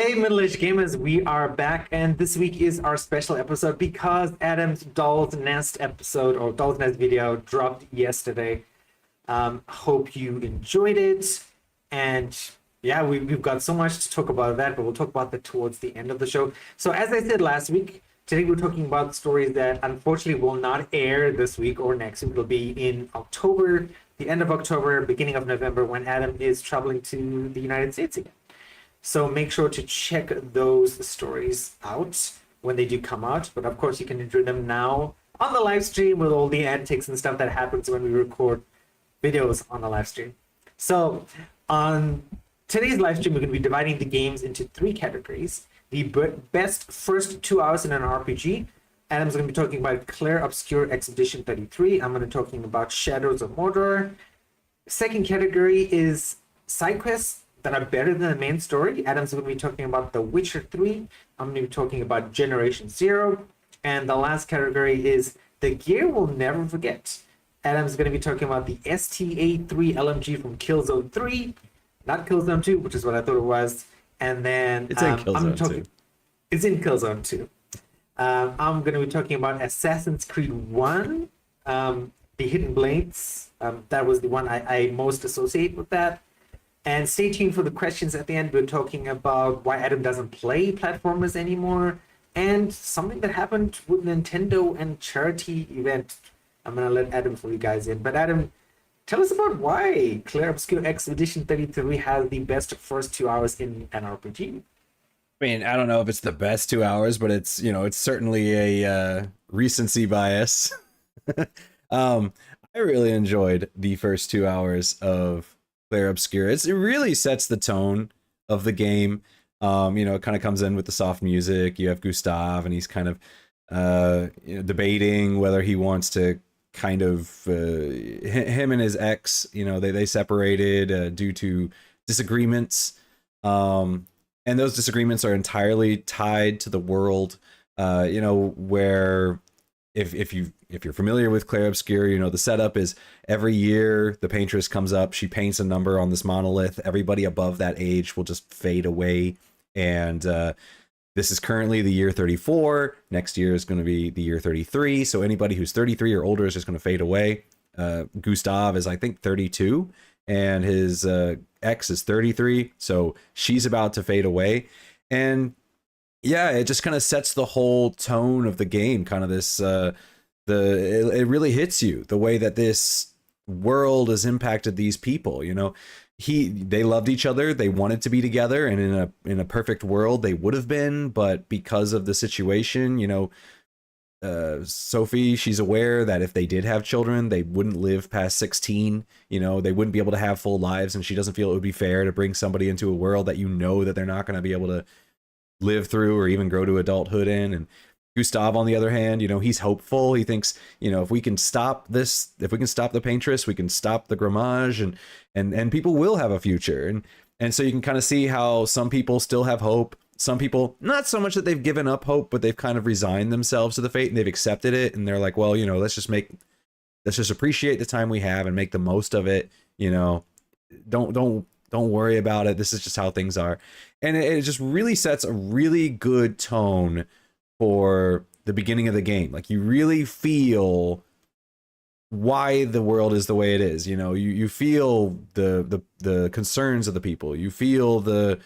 Hey, middle-aged gamers, we are back, and this week is our special episode because Adam's Doll's Nest episode or Doll's Nest video dropped yesterday. Hope you enjoyed it, and yeah, we've got so much to talk about that, but we'll talk about that towards the end of the show. So, as I said last week, today we're talking about stories that unfortunately will not air this week or next week. It'll be in October, the end of October, beginning of November, when Adam is traveling to the United States again. So make sure to check those stories out when they do come out. But of course, you can enjoy them now on the live stream with all the antics and stuff that happens when we record videos on the live stream. So on today's live stream, we're going to be dividing the games into three categories. The best first 2 hours in an RPG. Adam's going to be talking about 𝙬𝙪𝙥𝙦 Expedition 33. I'm going to be talking about Shadows of Mordor. Second category is side quests that are better than the main story. Adam's going to be talking about The Witcher 3. I'm going to be talking about Generation Zero. And the last category is The Gear We'll Never Forget. Adam's going to be talking about the STA3 LMG from Killzone 3, not Killzone 2, which is what I thought it was. And then It's in Killzone 2. It's in Killzone 2. I'm going to be talking about Assassin's Creed 1, The Hidden Blades. That was the one I most associate with that. And stay tuned for the questions at the end. We're talking about why Adam doesn't play platformers anymore, and something that happened with Nintendo and charity event. I'm going to let Adam fill you guys in. But Adam, tell us about why 𝙬𝙪𝙥𝙦 Expedition 33 has the best first 2 hours in an RPG. I mean, I don't know if it's the best 2 hours, but it's, it's certainly a recency bias. I really enjoyed the first 2 hours of 𝙬𝙪𝙥𝙦. It really sets the tone of the game. It kind of comes in with the soft music. You have Gustav, and he's kind of debating whether he wants to kind of him and his ex. They separated due to disagreements, and those disagreements are entirely tied to the world. Where if you're familiar with 𝙬𝙪𝙥𝙦, the setup is every year the paintress comes up, she paints a number on this monolith. Everybody above that age will just fade away. And this is currently the year 34. Next year is going to be the year 33. So anybody who's 33 or older is just going to fade away. Gustav is, I think, 32, and his ex is 33. So she's about to fade away. And yeah, it just kind of sets the whole tone of the game. Kind of this, it really hits you the way that this world has impacted these people. They loved each other, they wanted to be together, and in a perfect world they would have been, but because of the situation, Sophie, she's aware that if they did have children, they wouldn't live past 16. They wouldn't be able to have full lives, and she doesn't feel it would be fair to bring somebody into a world that that they're not going to be able to live through or even grow to adulthood in. And Gustav, on the other hand, he's hopeful. He thinks, if we can stop this, if we can stop the paintress, we can stop the grammage, and people will have a future. And so you can kind of see how some people still have hope. Some people, not so much that they've given up hope, but they've kind of resigned themselves to the fate, and they've accepted it. And they're like, well, let's just appreciate the time we have and make the most of it. Don't worry about it. This is just how things are. And it just really sets a really good tone for the beginning of the game. Like, you really feel why the world is the way it is. You feel the concerns of the people. You feel the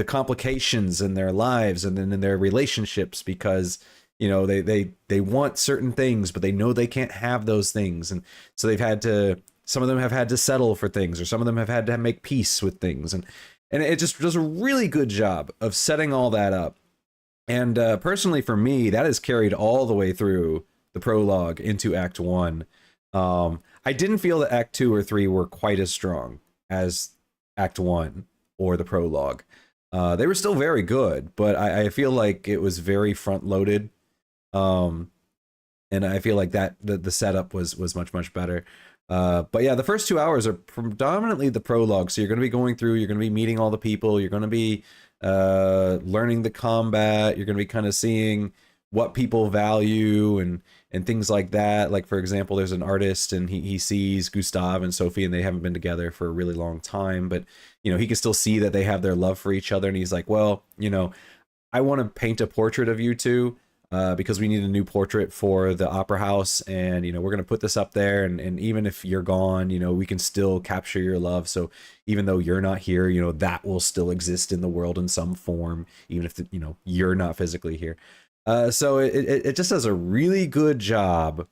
complications in their lives and then in their relationships, because they want certain things, but they know they can't have those things. And so some of them have had to settle for things, or some of them have had to make peace with things. And it just does a really good job of setting all that up. And personally, for me, that is carried all the way through the prologue into Act 1. I didn't feel that Act 2 or 3 were quite as strong as Act 1 or the prologue. They were still very good, but I feel like it was very front-loaded. And I feel like that the setup was much better. But yeah, the first 2 hours are predominantly the prologue. So you're going to be going through, you're going to be meeting all the people, you're going to be learning the combat, you're going to be kind of seeing what people value and things like that. Like, for example, there's an artist and he sees Gustav and Sophie and they haven't been together for a really long time, but you know, he can still see that they have their love for each other, and he's like, well, you know, I want to paint a portrait of you two because we need a new portrait for the opera house, and you know, we're going to put this up there, and even if you're gone, you know, we can still capture your love. So even though you're not here, you know, that will still exist in the world in some form, even if you know, you're not physically here. So it just does a really good job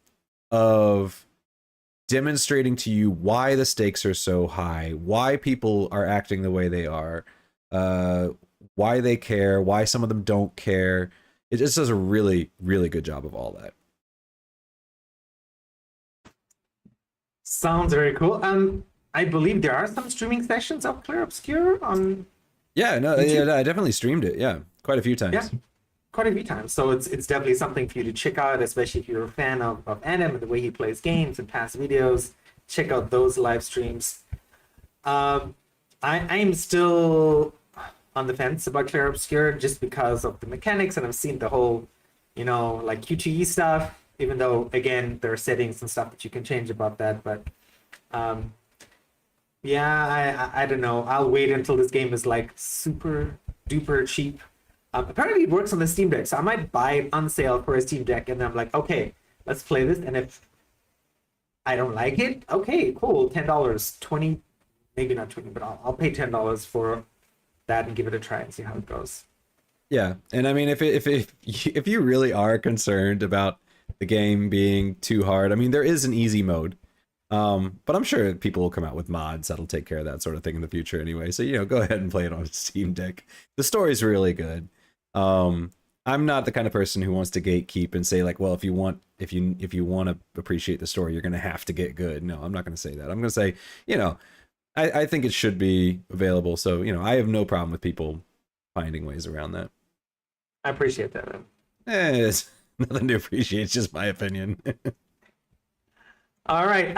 of demonstrating to you why the stakes are so high, why people are acting the way they are, why they care, why some of them don't care. It just does a really, really good job of all that. Sounds very cool. I believe there are some streaming sessions of Clear Obscure on. Yeah, no, YouTube? yeah, I definitely streamed it. Yeah, quite a few times. Yeah, quite a few times. So it's definitely something for you to check out, especially if you're a fan of Adam and the way he plays games and past videos. Check out those live streams. I'm still on the fence about Clear Obscure just because of the mechanics, and I've seen the whole, you know, like QTE stuff, even though, again, there are settings and stuff that you can change about that. But yeah, I don't know. I'll wait until this game is like super duper cheap. Apparently it works on the Steam Deck, so I might buy it on sale for a Steam Deck, and then I'm like, okay, let's play this. And if I don't like it, okay, cool, $10, 20, maybe not 20, but I'll pay $10 for that and give it a try and see how it goes. Yeah, and I mean, if you really are concerned about the game being too hard, I mean, there is an easy mode, but I'm sure people will come out with mods that'll take care of that sort of thing in the future anyway. So you know, go ahead and play it on Steam Deck. The story's really good. I'm not the kind of person who wants to gatekeep and say like, well, if you want to appreciate the story, you're going to have to get good. No, I'm not going to say that. I'm going to say, you know, I think it should be available. So, you know, I have no problem with people finding ways around that. I appreciate that, man. It's nothing to appreciate. It's just my opinion. All right,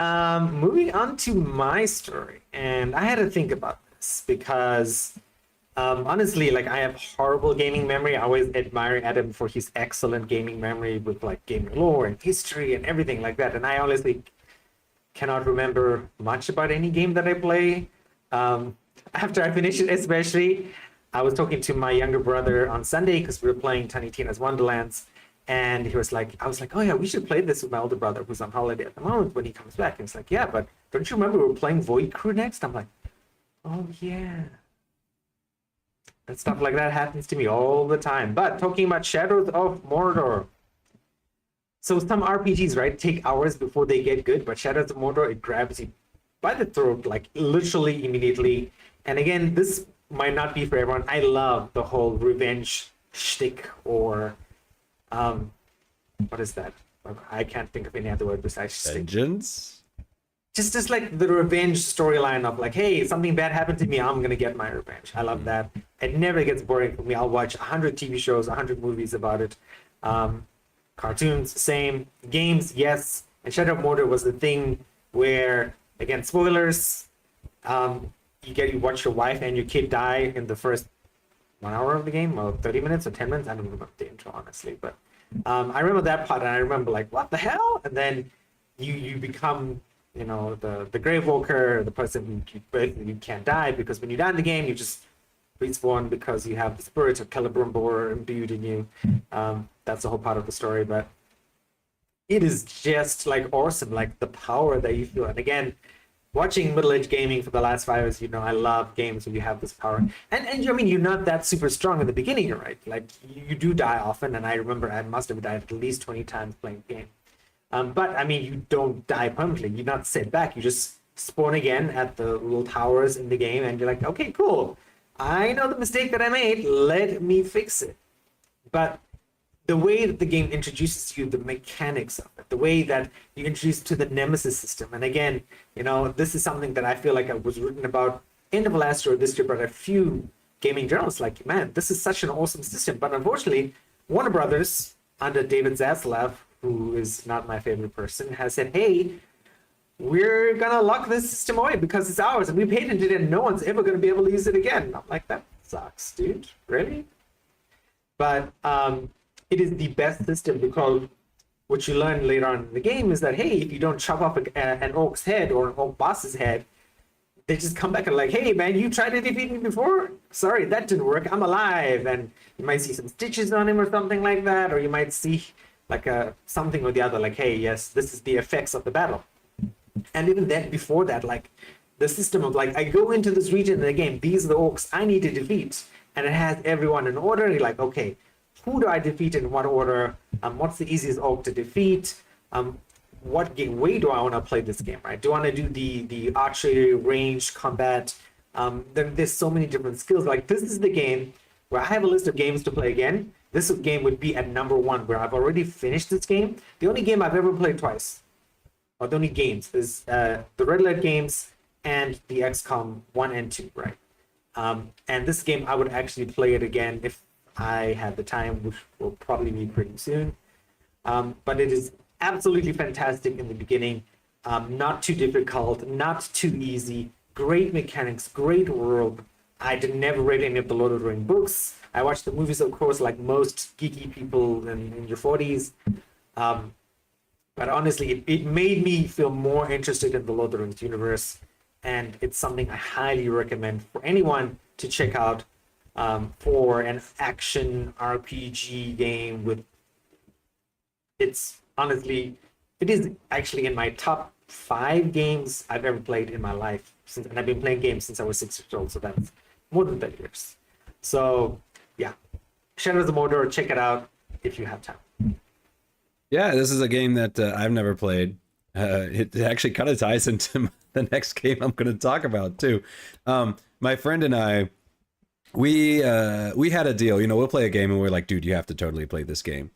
moving on to my story. And I had to think about this because honestly, like, I have horrible gaming memory. I always admire Adam for his excellent gaming memory with like gaming lore and history and everything like that. And I honestly cannot remember much about any game that I play. After I finish it, especially, I was talking to my younger brother on Sunday because we were playing Tiny Tina's Wonderlands, and he was like, I was like, oh yeah, we should play this with my older brother who's on holiday at the moment when he comes back. And he's like, yeah, but don't you remember we were playing Void Crew next? I'm like, oh yeah. And stuff like that happens to me all the time. But talking about Shadows of Mordor. So some RPGs, right, take hours before they get good, but Shadows of Mordor, it grabs you by the throat, like literally immediately. And again, this might not be for everyone. I love the whole revenge shtick, or what is that? I can't think of any other word besides shtick. Vengeance? Just like the revenge storyline of like, hey, something bad happened to me, I'm gonna get my revenge. I love that. It never gets boring for me. I'll watch 100 TV shows, 100 movies about it. Cartoons, same. Games, yes. And Shadow of Mordor was the thing where, again, spoilers, you watch your wife and your kid die in the first 1 hour of the game, or 30 minutes or 10 minutes. I don't remember the intro, honestly, but I remember that part, and I remember like, what the hell? And then you become, you know, the Grave Walker, the person who you can't die, because when you die in the game, you just respawn because you have the spirit of Celebrimbor imbued in you. That's the whole part of the story, but it is just like awesome, like the power that you feel. And again, watching middle-aged gaming for the last 5 years, you know, I love games where you have this power. And I mean, you're not that super strong in the beginning, right? Like, you do die often, and I remember I must have died at least 20 times playing the game. But I mean, you don't die permanently. You're not set back. You just spawn again at the little towers in the game, and you're like, okay, cool. I know the mistake that I made. Let me fix it. But the way that the game introduces you, the mechanics of it, the way that you introduce to the Nemesis system. And again, you know, this is something that I feel like I was written about end of last year or this year, but a few gaming journalists like, man, this is such an awesome system. But unfortunately, Warner Brothers, under David Zaslav, who is not my favorite person, has said, hey, we're gonna lock this system away because it's ours and we patented it and no one's ever gonna be able to use it again. I'm like, that sucks, dude. Really? But it is the best system, because what you learn later on in the game is that, hey, if you don't chop off an orc's head or an orc boss's head, they just come back and like, hey man, you tried to defeat me before? Sorry, that didn't work. I'm alive. And you might see some stitches on him or something like that, or you might see like something or the other, like, hey, yes, this is the effects of the battle. And even then, before that, like the system of like, I go into this region in the game, these are the orcs I need to defeat, and it has everyone in order. You're like, okay, who do I defeat in what order? What's the easiest orc to defeat? What way do I want to play this game, right? Do I want to do the archery, range, combat? There's so many different skills. Like, this is the game where I have a list of games to play again. This game would be at number 1, where I've already finished this game. The only game I've ever played twice, or the only games, is the Red Alert games and the XCOM 1 and 2, right? And this game, I would actually play it again if I had the time, which will probably be pretty soon. But it is absolutely fantastic in the beginning. Not too difficult, not too easy. Great mechanics, great world. I never read any of the Lord of the Rings books. I watched the movies, of course, like most geeky people in your 40s. But honestly, it made me feel more interested in the Lord of the Rings universe. And it's something I highly recommend for anyone to check out, for an action RPG game with... It's honestly, it is actually in my top 5 games I've ever played in my life. And I've been playing games since I was 6 years old, so that's more than 30 years. So yeah, Shadows of Mordor, check it out if you have time. Yeah, this is a game that I've never played. It actually kind of ties into the next game I'm going to talk about too. My friend and I, we had a deal. You know, we'll play a game and we're like, dude, you have to totally play this game.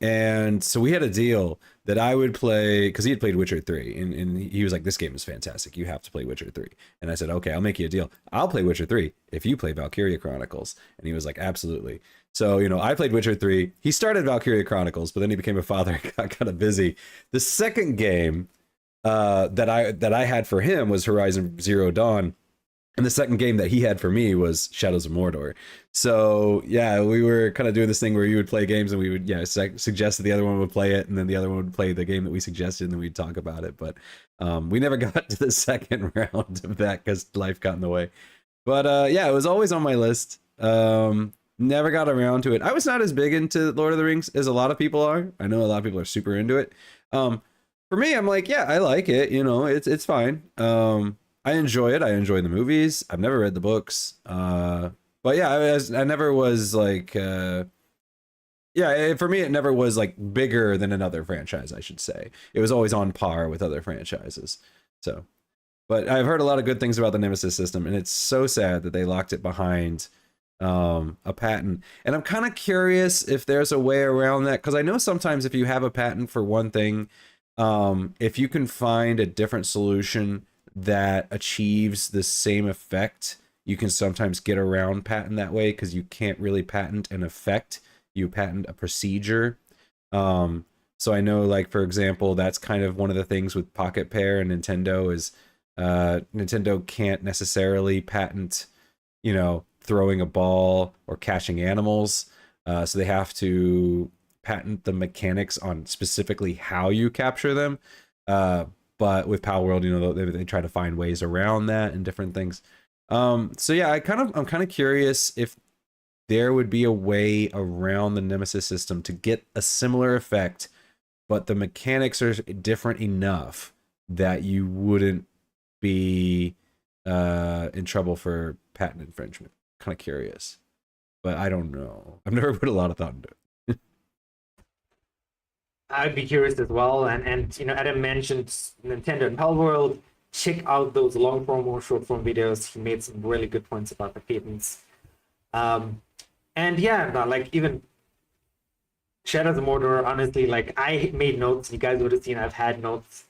And so we had a deal that I would play, because he had played Witcher 3, and he was like, this game is fantastic, you have to play Witcher 3. And I said, okay, I'll make you a deal. I'll play Witcher 3 if you play Valkyria Chronicles. And he was like, absolutely. So, you know, I played Witcher 3. He started Valkyria Chronicles, but then he became a father and got kind of busy. The second game that I had for him was Horizon Zero Dawn. And the second game that he had for me was Shadows of Mordor. So yeah, we were kind of doing this thing where you would play games and we would suggest that the other one would play it, and then the other one would play the game that we suggested, and then we'd talk about it. But we never got to the second round of that because life got in the way. But yeah, it was always on my list. Never got around to it. I was not as big into Lord of the Rings as a lot of people are. I know a lot of people are super into it. For me, I'm like, yeah, I like it. You know, it's fine. I enjoy it. I enjoy the movies. I've never read the books. But yeah, I never was like, yeah, for me, it never was like bigger than another franchise, I should say. It was always on par with other franchises. So, but I've heard a lot of good things about the Nemesis system, and it's so sad that they locked it behind a patent. And I'm kind of curious if there's a way around that, because I know sometimes if you have a patent for one thing, if you can find a different solution that achieves the same effect, you can sometimes get around patent that way, because you can't really patent an effect, you patent a procedure. So I know, like, for example, that's kind of one of the things with Pocket Pair and Nintendo is Nintendo can't necessarily patent, you know, throwing a ball or catching animals. So they have to patent the mechanics on specifically how you capture them. But with Pal World, you know, they try to find ways around that and different things. So yeah, I'm kind of curious if there would be a way around the Nemesis system to get a similar effect, but the mechanics are different enough that you wouldn't be in trouble for patent infringement. Kind of curious, but I don't know. I've never put a lot of thought into it. I'd be curious as well. And you know, Adam mentioned Nintendo and Pal World. Check out those long form or short form videos. He made some really good points about the patents. And yeah, no, like even Shadows of Mordor, honestly, like I made notes. You guys would have seen I've had notes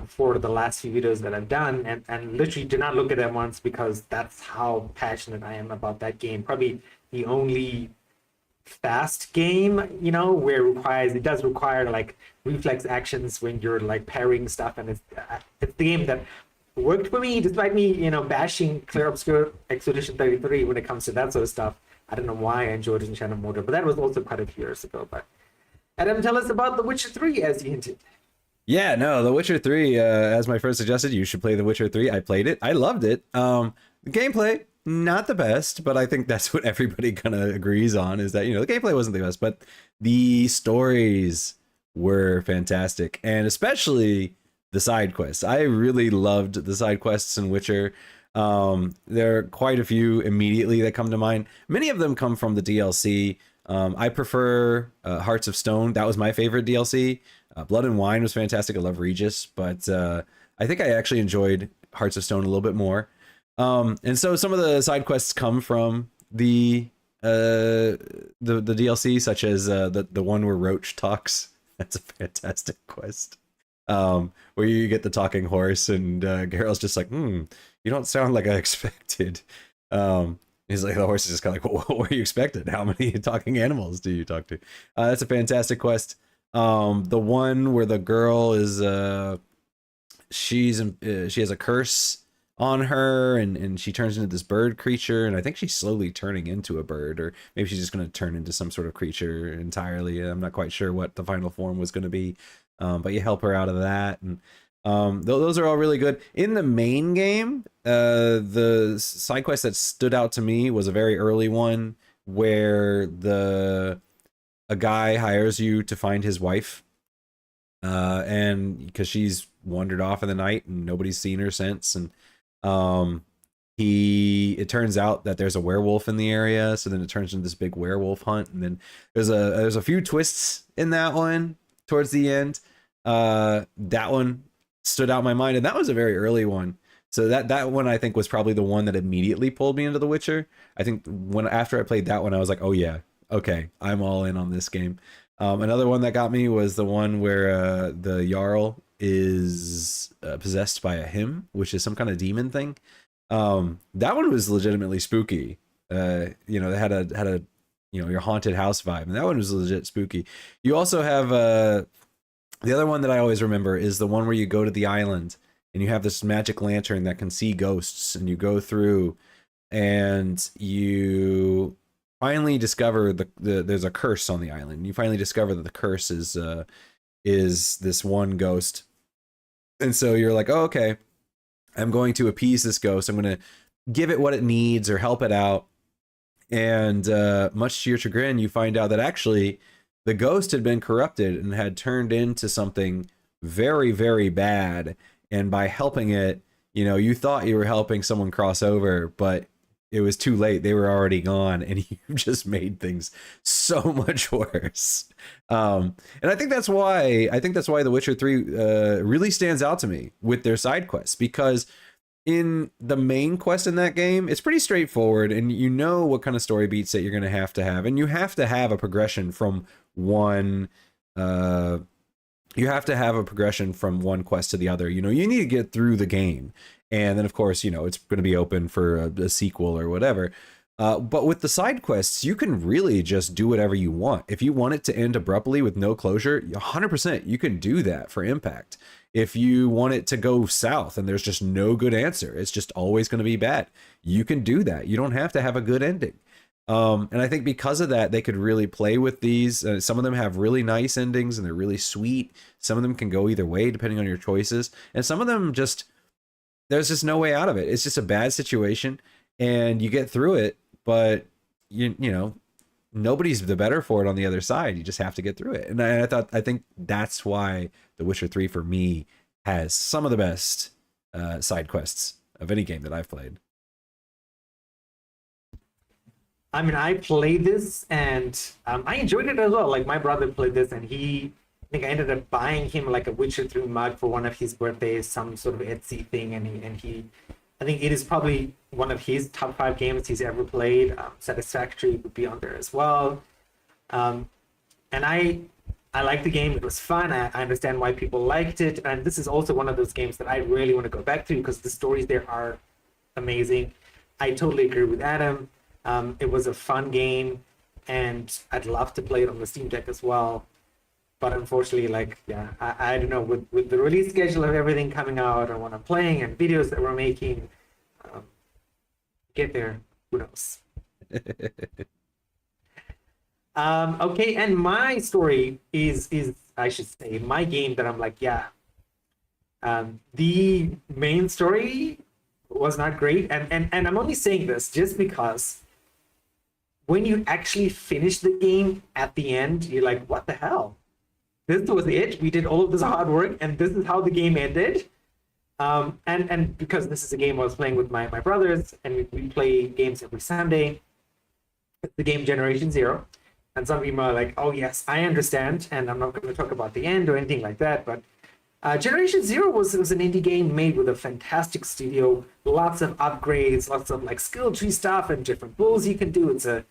for the last few videos that I've done, and literally do not look at them once, because that's how passionate I am about that game. Probably the only fast game, you know, where it does require like reflex actions when you're like parrying stuff, and it's the game that worked for me, despite me, you know, bashing Clear Obscure Expedition 33 when it comes to that sort of stuff. I don't know why I enjoyed Enchanted Mortar, but that was also quite a few years ago. But Adam, tell us about The Witcher 3, as you hinted. Yeah, no, The Witcher 3, as my friend suggested, you should play The Witcher 3. I played it. I loved it. The gameplay, not the best, but I think that's what everybody kind of agrees on, is that, you know, the gameplay wasn't the best, but the stories were fantastic. And especially the side quests. I really loved the side quests in Witcher. There are quite a few immediately that come to mind. Many of them come from the DLC. I prefer Hearts of Stone. That was my favorite DLC. Blood and Wine was fantastic. I love Regis, but I think I actually enjoyed Hearts of Stone a little bit more. And so some of the side quests come from the DLC, such as the one where Roach talks. That's a fantastic quest. Where you get the talking horse, and Geralt's just like, you don't sound like I expected. He's like, the horse is just kind of like, what were you expected? How many talking animals do you talk to? That's a fantastic quest. The one where the girl is she has a curse on her, and she turns into this bird creature, and I think she's slowly turning into a bird, or maybe she's just going to turn into some sort of creature entirely. I'm not quite sure what the final form was going to be, but you help her out of that, and those are all really good. In the main game, the side quest that stood out to me was a very early one where a guy hires you to find his wife, and because she's wandered off in the night and nobody's seen her since, and it turns out that there's a werewolf in the area, so then it turns into this big werewolf hunt, and then there's a few twists in that one towards the end. That one stood out in my mind, and that was a very early one. So that one I think was probably the one that immediately pulled me into The Witcher. I think after I played that one, I was like, oh yeah, okay, I'm all in on this game. Another one that got me was the one where the Jarl is possessed by a hymn, which is some kind of demon thing. That one was legitimately spooky. You know, they had a your haunted house vibe, and that one was legit spooky. You also have the other one that I always remember is the one where you go to the island and you have this magic lantern that can see ghosts, and you go through and you finally discover there's a curse on the island. You finally discover that the curse is this one ghost. And so you're like, oh, okay, I'm going to appease this ghost. I'm going to give it what it needs or help it out. And much to your chagrin, you find out that actually the ghost had been corrupted and had turned into something very, very bad. And by helping it, you know, you thought you were helping someone cross over, but it was too late. They were already gone, and you just made things so much worse. And I think that's why The Witcher 3 really stands out to me with their side quests, because in the main quest in that game, it's pretty straightforward, and you know what kind of story beats that you're going to have, and you have to have a progression from one. You have to have a progression from one quest to the other. You know, you need to get through the game. And then, of course, you know, it's going to be open for a sequel or whatever. But with the side quests, you can really just do whatever you want. If you want it to end abruptly with no closure, 100% you can do that for Impact. If you want it to go south and there's just no good answer, it's just always going to be bad, you can do that. You don't have to have a good ending. And I think because of that, they could really play with these. Some of them have really nice endings and they're really sweet. Some of them can go either way depending on your choices. And some of them just, there's just no way out of it. It's just a bad situation and you get through it, but you know, nobody's the better for it on the other side. You just have to get through it. And I think that's why The Witcher 3 for me has some of the best side quests of any game that I've played. I mean, I played this and I enjoyed it as well. Like, my brother played this and I think I ended up buying him like a Witcher 3 mug for one of his birthdays, some sort of Etsy thing. I think it is probably one of his top 5 games he's ever played. Satisfactory would be on there as well. And I liked the game. It was fun. I understand why people liked it. And this is also one of those games that I really want to go back to because the stories there are amazing. I totally agree with Adam. It was a fun game, and I'd love to play it on the Steam Deck as well. But unfortunately, like, yeah, I don't know, with the release schedule of everything coming out and what I'm playing and videos that we're making, get there, who knows? Okay, and my story is I should say my game that I'm like, yeah. The main story was not great, and I'm only saying this just because when you actually finish the game at the end, you're like, what the hell? This was it. We did all of this hard work, and this is how the game ended. And because this is a game I was playing with my brothers, and we play games every Sunday. It's the game Generation Zero. And some people are like, oh, yes, I understand. And I'm not going to talk about the end or anything like that. But Generation Zero was an indie game made with a fantastic studio, lots of upgrades, lots of like skill tree stuff and different builds you can do. It's a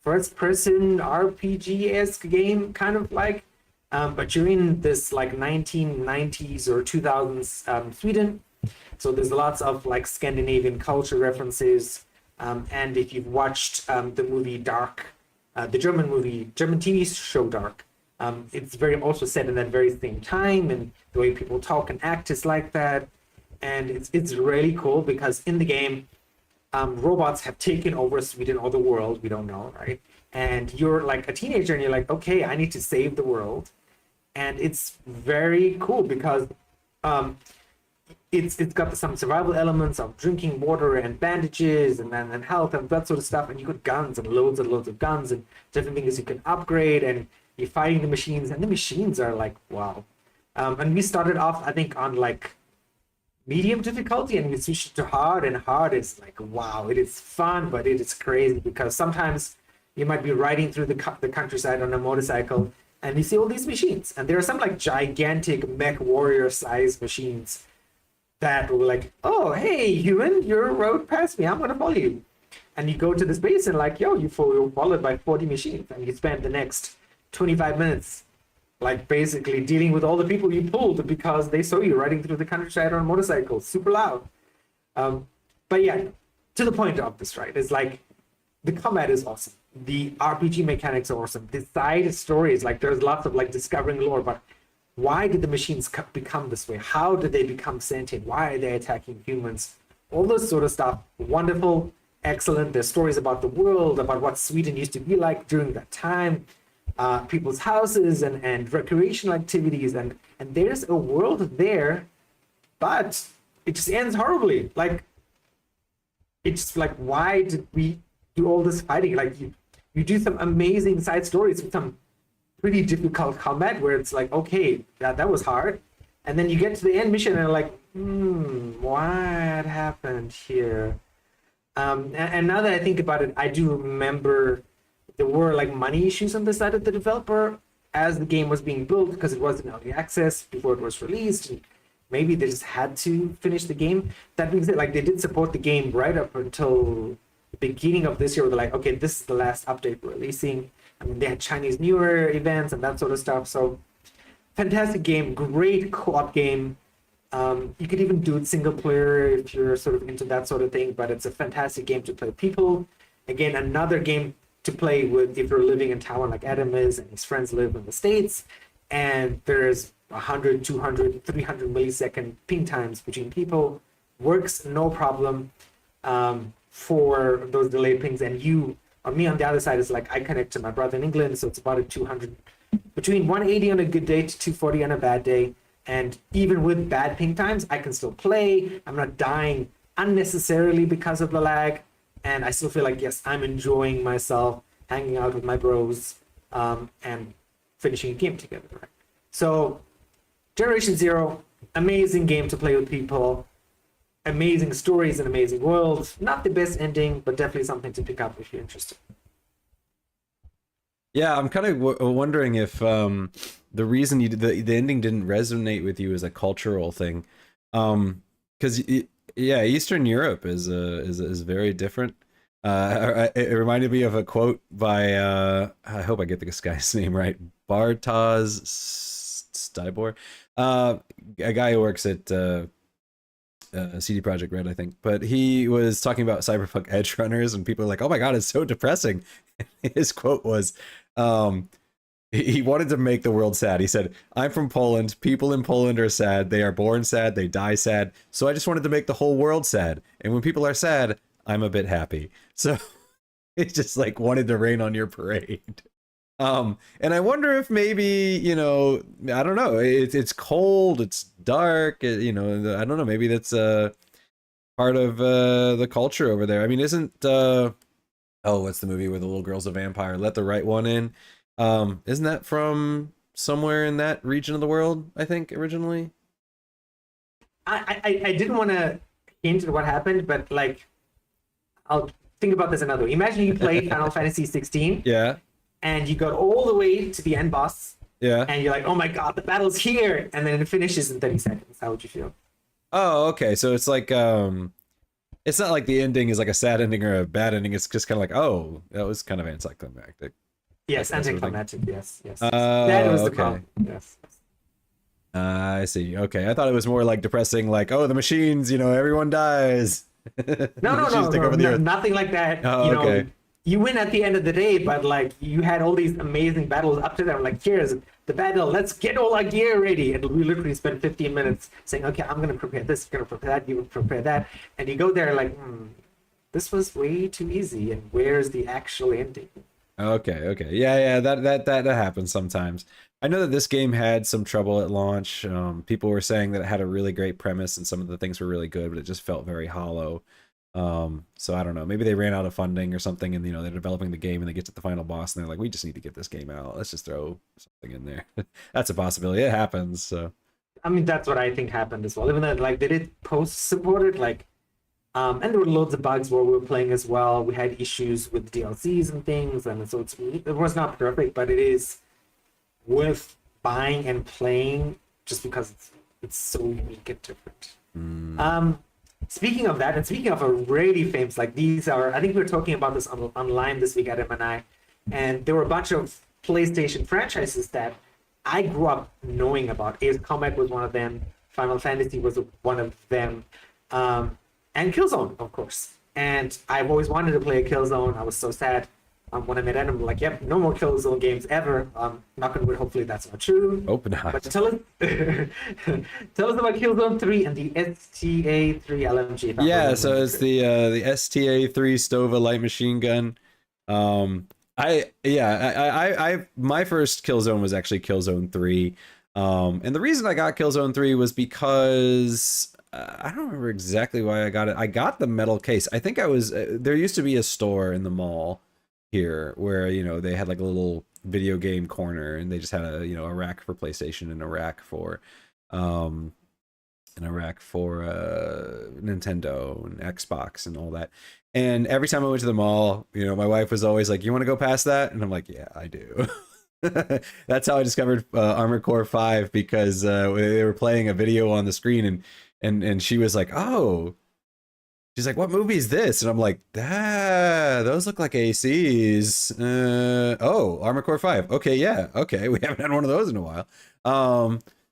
first person RPG-esque game, kind of like. But you're in this like 1990s or 2000s Sweden. So there's lots of like Scandinavian culture references. And if you've watched the movie Dark, the German TV show Dark, it's very also set in that very same time, and the way people talk and act is like that. And it's really cool because in the game, robots have taken over Sweden or the world, we don't know, right? And you're like a teenager and you're like, okay, I need to save the world. And it's very cool because it's got some survival elements of drinking water and bandages and health and that sort of stuff. And you got guns and loads of guns and different things you can upgrade, and you're fighting the machines, and the machines are like, wow. And we started off, I think, on like medium difficulty, and we switched to hard, and hard is like, wow, it is fun, but it is crazy because sometimes you might be riding through the countryside on a motorcycle, and you see all these machines, and there are some like gigantic mech warrior size machines that were like, oh, hey, human, you're rode past me, I'm gonna follow you. And you go to this base and like, yo, you're followed by 40 machines, and you spend the next 25 minutes like basically dealing with all the people you pulled because they saw you riding through the countryside on a motorcycle, super loud. But yeah, to the point of this, right? It's like the combat is awesome. The RPG mechanics are awesome. The side stories, like there's lots of like discovering lore, but why did the machines become this way? How did they become sentient? Why are they attacking humans? All this sort of stuff. Wonderful, excellent. There's stories about the world, about what Sweden used to be like during that time. People's houses and recreational activities, and there's a world there, but it just ends horribly. Like it's like, why did we do all this fighting? Like you do some amazing side stories with some pretty difficult combat where it's like, okay, that was hard, and then you get to the end mission and like, what happened here? And now that I think about it, I do remember there were like money issues on the side of the developer as the game was being built because it was in early access before it was released, and maybe they just had to finish the game. That means that like they did support the game right up until the beginning of this year. They're like, okay, this is the last update we're releasing. I mean, they had Chinese New Year events and that sort of stuff. So fantastic game, great co-op game. You could even do it single player if you're sort of into that sort of thing, but it's a fantastic game to play with people. Again, another game to play with if you're living in Taiwan like Adam is and his friends live in the States, and there's 100, 200, 300 millisecond ping times between people. Works no problem for those delayed pings, and you or me on the other side is like, I connect to my brother in England, so it's about a 200, between 180 on a good day to 240 on a bad day. And even with bad ping times, I can still play. I'm not dying unnecessarily because of the lag. And I still feel like, yes, I'm enjoying myself, hanging out with my bros, and finishing a game together. Right? So, Generation Zero, amazing game to play with people, amazing stories and amazing worlds. Not the best ending, but definitely something to pick up if you're interested. Yeah, I'm kind of wondering if the reason the ending didn't resonate with you as a cultural thing, because yeah, Eastern Europe is very different. It reminded me of a quote by I hope I get this guy's name right, Bartosz Stybor, a guy who works at CD Projekt Red, I think, but he was talking about Cyberpunk Edge Runners, and people are like, "Oh my god, it's so depressing." His quote was, he wanted to make the world sad. He said, "I'm from Poland. People in Poland are sad. They are born sad. They die sad. So I just wanted to make the whole world sad. And when people are sad, I'm a bit happy." So it's just like wanted to rain on your parade. And I wonder if maybe, you know, I don't know, it's cold, it's dark, you know, I don't know, maybe that's part of the culture over there. I mean, isn't oh, what's the movie where the little girl's a vampire? Let the Right One In. Isn't that from somewhere in that region of the world, I think, originally? I didn't want to hint at what happened, but like, I'll think about this another way. Imagine you played Final Fantasy 16 Yeah. and you got all the way to the end boss, Yeah. and you're like, oh my god, the battle's here, and then it finishes in 30 seconds. How would you feel? Oh, okay. So it's like it's not like the ending is like a sad ending or a bad ending. It's just kind of like, oh, that was kind of anticlimactic. Yes, That sort of thing. anticlimactic. Yes, yes. That was the Okay. problem. Yes. I see. Okay. I thought it was more like depressing, like, oh, the machines, you know, everyone dies. No, The no, machines no, take no, over the earth. nothing like that. Oh, You know, okay. you win at the end of the day, but like you had all these amazing battles up to them. Like, here's the battle. Let's get all our gear ready. And we literally spent 15 minutes saying, okay, I'm gonna prepare this, you're gonna prepare that, you prepare that, and you go there like, this was way too easy. And where's the actual ending? Okay, okay. Yeah, that happens sometimes. I know that this game had some trouble at launch. People were saying that it had a really great premise and some of the things were really good, but it just felt very hollow. So I don't know. Maybe they ran out of funding or something, and you know they're developing the game and they get to the final boss and they're like, we just need to get this game out. Let's just throw something in there. That's a possibility. It happens. So I mean, that's what I think happened as well. Even though like they did post supported, like, and there were loads of bugs while we were playing as well. We had issues with DLCs and things, and so it was not perfect, but it is worth buying and playing just because it's so unique and different. Speaking of that, and speaking of a really famous, like these are, I think we were talking about this online this week, Adam and I, and there were a bunch of PlayStation franchises that I grew up knowing about. Ace Combat was one of them. Final Fantasy was one of them. And Killzone, of course. And I've always wanted to play a Killzone. I was so sad when I met Adam. I'm like, yep, no more Killzone games ever. Knock on wood, hopefully that's not true. hope not. But tell us, tell us about Killzone 3 and the STA-3 LMG. if I'm Yeah, remembering so it's correctly. the STA-3 Stova light machine gun. I my first Killzone was actually Killzone 3. And the reason I got Killzone 3 was because I don't remember exactly why I got it. I got the metal case. I think I was there used to be a store in the mall here where, you know, they had like a little video game corner and they just had a, you know, a rack for PlayStation and a rack for Nintendo and Xbox and all that. And every time I went to the mall, you know, my wife was always like, "You want to go past that?" And I'm like, "Yeah, I do." That's how I discovered Armored Core 5 because they were playing a video on the screen and she was like, "Oh." She's like, "What movie is this?" And I'm like, "Ah, those look like ACs. Oh, Armored Core 5. Okay, yeah. Okay, we haven't had one of those in a while."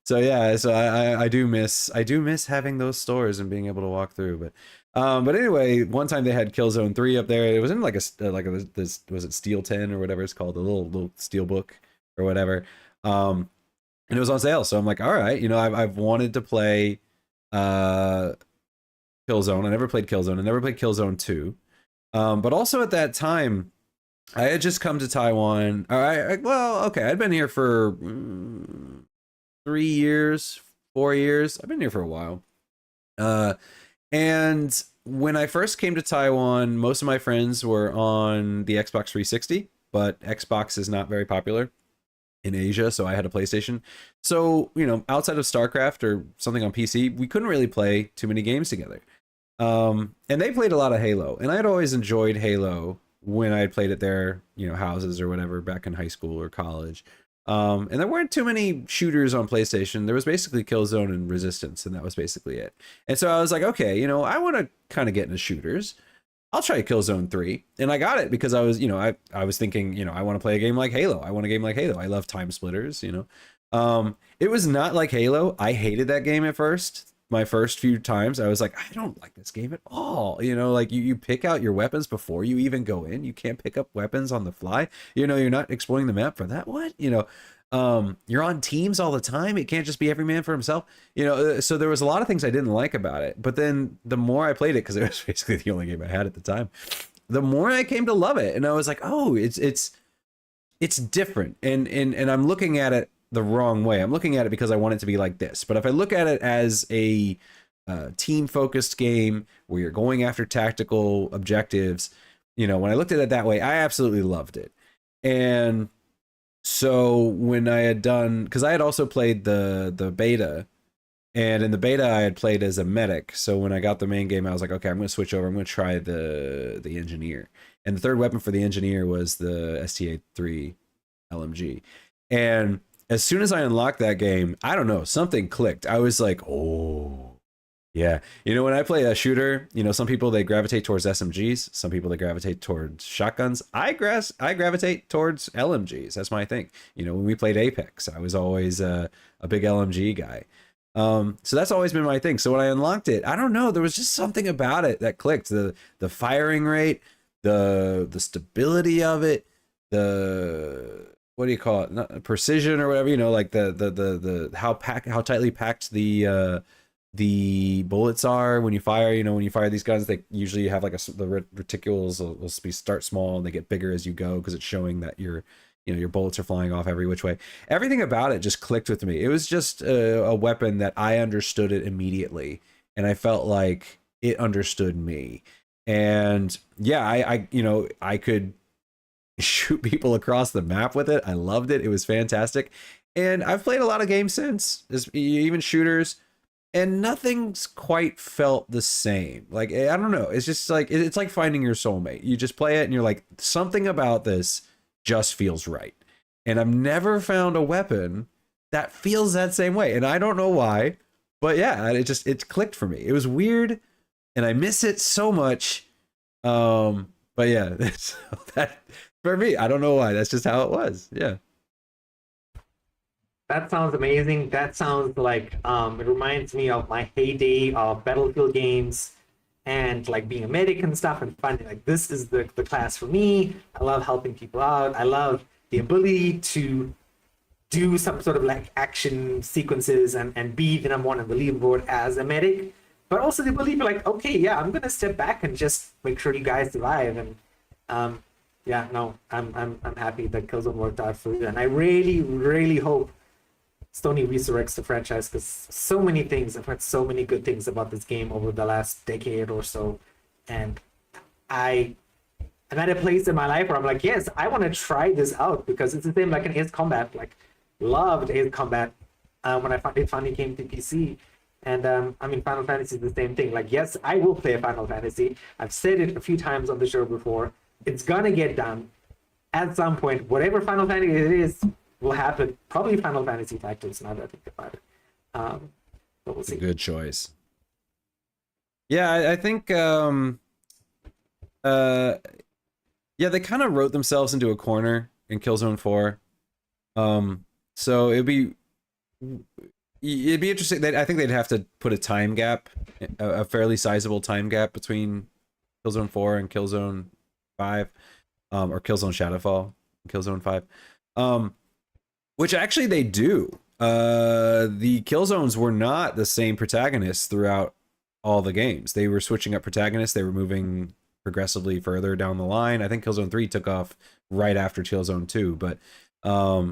So yeah, so I do miss having those stores and being able to walk through. But anyway, one time they had Killzone 3 up there. It was in like this was it Steel 10 or whatever it's called, the little steel book or whatever. And it was on sale, so I'm like, all right, you know, I've wanted to play Killzone. I never played Killzone. I never played Killzone 2. But also at that time, I had just come to Taiwan. Well, okay, I'd been here for 3 years, 4 years. I've been here for a while. And when I first came to Taiwan, most of my friends were on the Xbox 360, but Xbox is not very popular in Asia, so I had a PlayStation. So, you know, outside of StarCraft or something on PC, we couldn't really play too many games together. And they played a lot of Halo, and I had always enjoyed Halo when I had played at their, you know, houses or whatever back in high school or college. And there weren't too many shooters on PlayStation. There was basically Killzone and Resistance, and that was basically it. And so I was like, okay, you know, I want to kind of get into shooters. I'll try Killzone 3. And I got it because I was, you know, I was thinking, you know, I want to play a game like Halo. I want a game like Halo. I love time splitters, you know. It was not like Halo. I hated that game at first. My first few times, I was like, I don't like this game at all. You know, like you pick out your weapons before you even go in. You can't pick up weapons on the fly. You know, you're not exploring the map for that. What? You know, you're on teams all the time. It can't just be every man for himself. You know, so there was a lot of things I didn't like about it. But then the more I played it, because it was basically the only game I had at the time, the more I came to love it. And I was like, oh, it's it's different, and I'm looking at it the wrong way. I'm looking at it because I want it to be like this. But if I look at it as a team focused game where you're going after tactical objectives, you know, when I looked at it that way, I absolutely loved it. And so when I had done, because I had also played the beta, and in the beta I had played as a medic. So when I got the main game, I was like, okay, I'm going to switch over. I'm going to try the engineer. And the third weapon for the engineer was the 𝙎𝙪𝙥𝙦 LMG. And as soon as I unlocked that game, I don't know, something clicked. I was like, oh, yeah. You know, when I play a shooter, you know, some people, they gravitate towards SMGs. Some people, they gravitate towards shotguns. I gravitate towards LMGs. That's my thing. You know, when we played Apex, I was always a big LMG guy. So that's always been my thing. So when I unlocked it, I don't know, there was just something about it that clicked. The firing rate, the stability of it, the, what do you call it? Not precision or whatever, you know, like the how tightly packed the bullets are when you fire. You know, when you fire these guns, they usually have like the reticules will start small and they get bigger as you go, because it's showing that your bullets are flying off every which way. Everything about it just clicked with me. It was just a weapon that I understood it immediately, and I felt like it understood me. And yeah, I could shoot people across the map with it. I loved it. It was fantastic. And I've played a lot of games since, even shooters, and nothing's quite felt the same. Like, I don't know. It's just like, it's like finding your soulmate. You just play it and you're like, something about this just feels right. And I've never found a weapon that feels that same way. And I don't know why, but yeah, it clicked for me. It was weird and I miss it so much. But yeah, that for me, I don't know why. That's just how it was. Yeah. That sounds amazing. That sounds like it reminds me of my heyday of Battlefield games and like being a medic and stuff, and finding like this is the class for me. I love helping people out. I love the ability to do some sort of like action sequences and be the number one on the leaderboard as a medic, but also the ability to like, okay, yeah, I'm gonna step back and just make sure you guys survive. And yeah, no, I'm happy that Killzone worked out for you, and I really hope Sony resurrects the franchise, because so many things, I've heard so many good things about this game over the last decade or so, and I'm at a place in my life where I'm like, yes, I want to try this out, because it's the same like an Ace Combat. Like, loved Ace Combat when it finally came to PC, and I mean, Final Fantasy is the same thing. Like, yes, I will play a Final Fantasy. I've said it a few times on the show before. It's gonna get done at some point. Whatever Final Fantasy it is will happen. Probably Final Fantasy Tactics, now that I think about it. But we'll see. A good choice. Yeah, I think yeah, they kind of wrote themselves into a corner in Killzone 4. So it'd be interesting. I think they'd have to put a time gap, a fairly sizable time gap between Killzone 4 and Killzone 5, or Killzone Shadowfall and Killzone 5. Which actually they do. The Killzones were not the same protagonists throughout all the games. They were switching up protagonists. They were moving progressively further down the line. I think Killzone 3 took off right after Killzone 2. But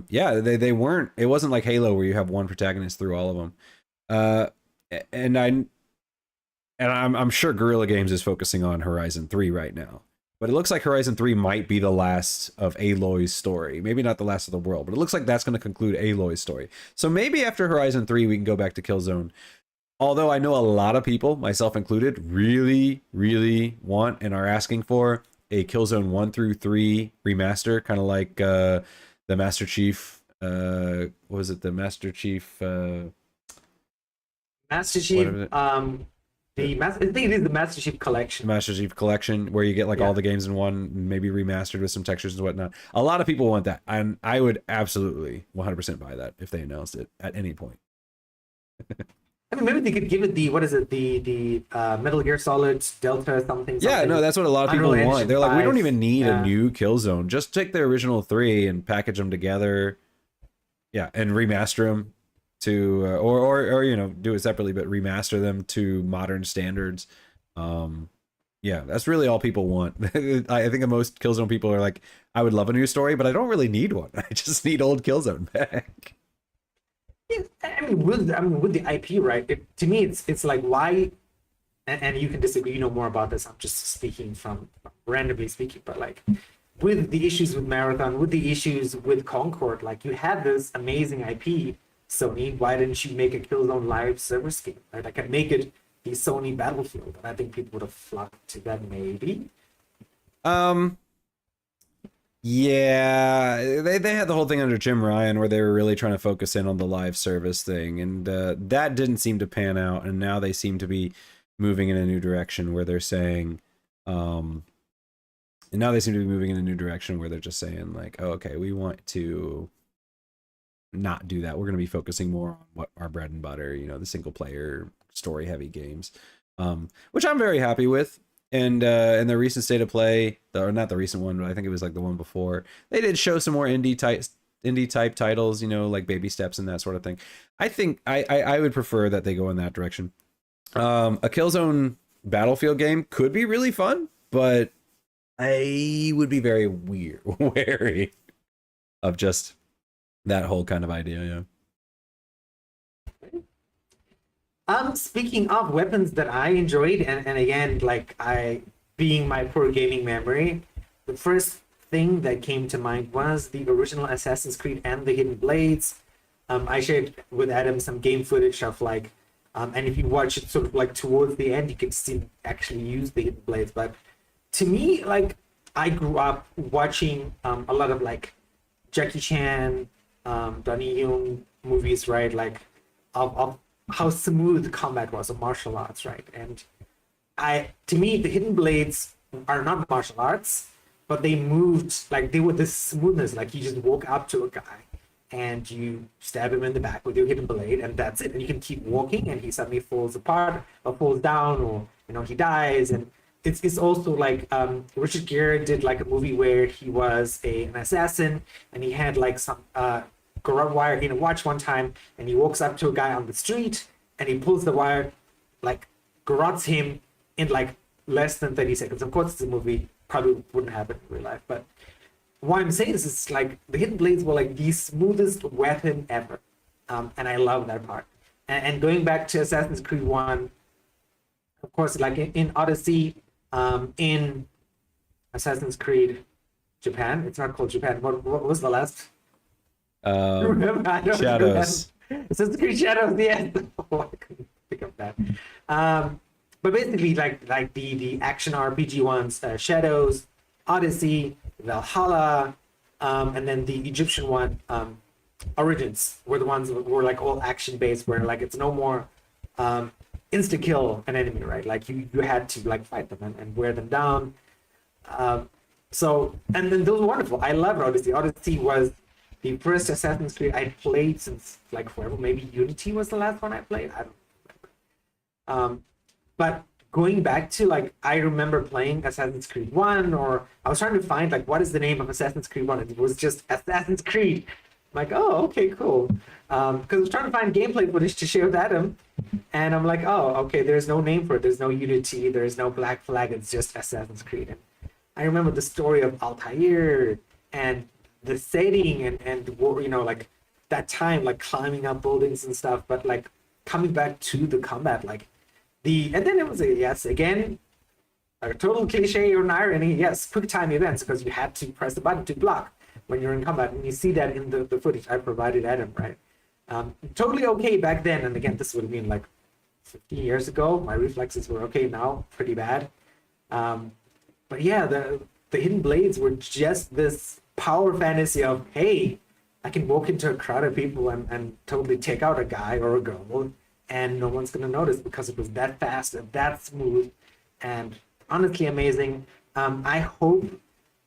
yeah, they weren't. It wasn't like Halo where you have one protagonist through all of them. And I'm sure Guerrilla Games is focusing on Horizon 3 right now. But it looks like Horizon 3 might be the last of Aloy's story. Maybe not the last of the world, but it looks like that's going to conclude Aloy's story. So maybe after Horizon 3, we can go back to Killzone. Although I know a lot of people, myself included, really want and are asking for a Killzone 1 through 3 remaster, kind of like the Master Chief. What was it? The Master Chief. Master Chief. I think it is the Master Chief Collection. Master Chief Collection, where you get like all the games in one, maybe remastered with some textures and whatnot. A lot of people want that, and I would absolutely 100% buy that if they announced it at any point. I mean, maybe they could give it the, what is it, the Metal Gear Solid Delta something. Yeah, no, that's what a lot of people want. They're like, we don't even need a new Killzone. Just take the original 3 and package them together. Yeah, and remaster them to, or you know, do it separately, but remaster them to modern standards. Yeah, that's really all people want. I think the most Killzone people are like, I would love a new story, but I don't really need one. I just need old Killzone back. Yeah, with the IP, right? To me, it's like why, and you can disagree, you know more about this. I'm just speaking from randomly speaking, but like with the issues with Marathon, with the issues with Concord, like you had this amazing IP, Sony. Why didn't you make a Killzone live service game? Right? I could make it the Sony Battlefield, and I think people would have flocked to that maybe. Um, yeah, they had the whole thing under Jim Ryan where they were really trying to focus in on the live service thing, and that didn't seem to pan out. And now they seem to be moving in a new direction where they're saying, and now they seem to be moving in a new direction where they're just saying like, oh, okay, we want to not do that. We're going to be focusing more on what our bread and butter, you know, the single player story heavy games, which I'm very happy with. And in the recent state of play, or not the recent one, but I think it was like the one before, they did show some more indie type titles, you know, like Baby Steps and that sort of thing. I think I would prefer that they go in that direction. A Killzone Battlefield game could be really fun, but I would be very wary of just that whole kind of idea. Yeah. Speaking of weapons that I enjoyed, and again, like I being my poor gaming memory, the first thing that came to mind was the original Assassin's Creed and the Hidden Blades. I shared with Adam some game footage of like, and if you watch it sort of like towards the end, you can see actually use the Hidden Blades. But to me, like I grew up watching a lot of like Jackie Chan, Donnie Yen movies, right? Like of how smooth combat was of martial arts, right? And to me, the Hidden Blades are not martial arts, but they moved like they were this smoothness. Like you just walk up to a guy and you stab him in the back with your hidden blade, and that's it. And you can keep walking, and he suddenly falls apart or falls down, or you know he dies. And it's also like Richard Gere did like a movie where he was an assassin, and he had like some garrote wire in a watch one time, and he walks up to a guy on the street and he pulls the wire, like garrotes him in like less than 30 seconds. Of course, it's a movie, probably wouldn't happen in real life, but why I'm saying this is like the Hidden Blades were like the smoothest weapon ever, and I love that part. And going back to Assassin's Creed 1, of course, like in Odyssey, in Assassin's Creed Japan, it's not called Japan. What was the last? Remember? I don't Shadows. Assassin's Creed Shadows, yes. Oh, I couldn't pick up that. But basically, like the action RPG ones, Shadows, Odyssey, Valhalla, and then the Egyptian one, Origins, were the ones that were like all action based, where like it's no more insta kill an enemy, right? Like you had to like fight them and wear them down. So and then those were wonderful. I loved Odyssey. Odyssey was the first Assassin's Creed I played since like forever. Maybe Unity was the last one I played. I don't remember. But going back to like, I remember playing Assassin's Creed 1, or I was trying to find like, what is the name of Assassin's Creed 1? And it was just Assassin's Creed. I'm like, oh, okay, cool. Because I was trying to find gameplay footage to share with Adam. And I'm like, oh, okay, there's no name for it. There's no Unity. There's no Black Flag. It's just Assassin's Creed. And I remember the story of 𝙂𝙧𝙢 and the setting and you know, like that time, like climbing up buildings and stuff, but like coming back to the combat, like and then it was yes, again, a total cliche or an irony, yes, quick time events, because you had to press the button to block when you're in combat, and you see that in the footage I provided Adam, right? Totally okay back then, and again, this would have been like 15 years ago. My reflexes were okay now, pretty bad. But yeah, the Hidden Blades were just this power fantasy of, hey, I can walk into a crowd of people and totally take out a guy or a girl, and no one's going to notice because it was that fast and that smooth and honestly amazing. I hope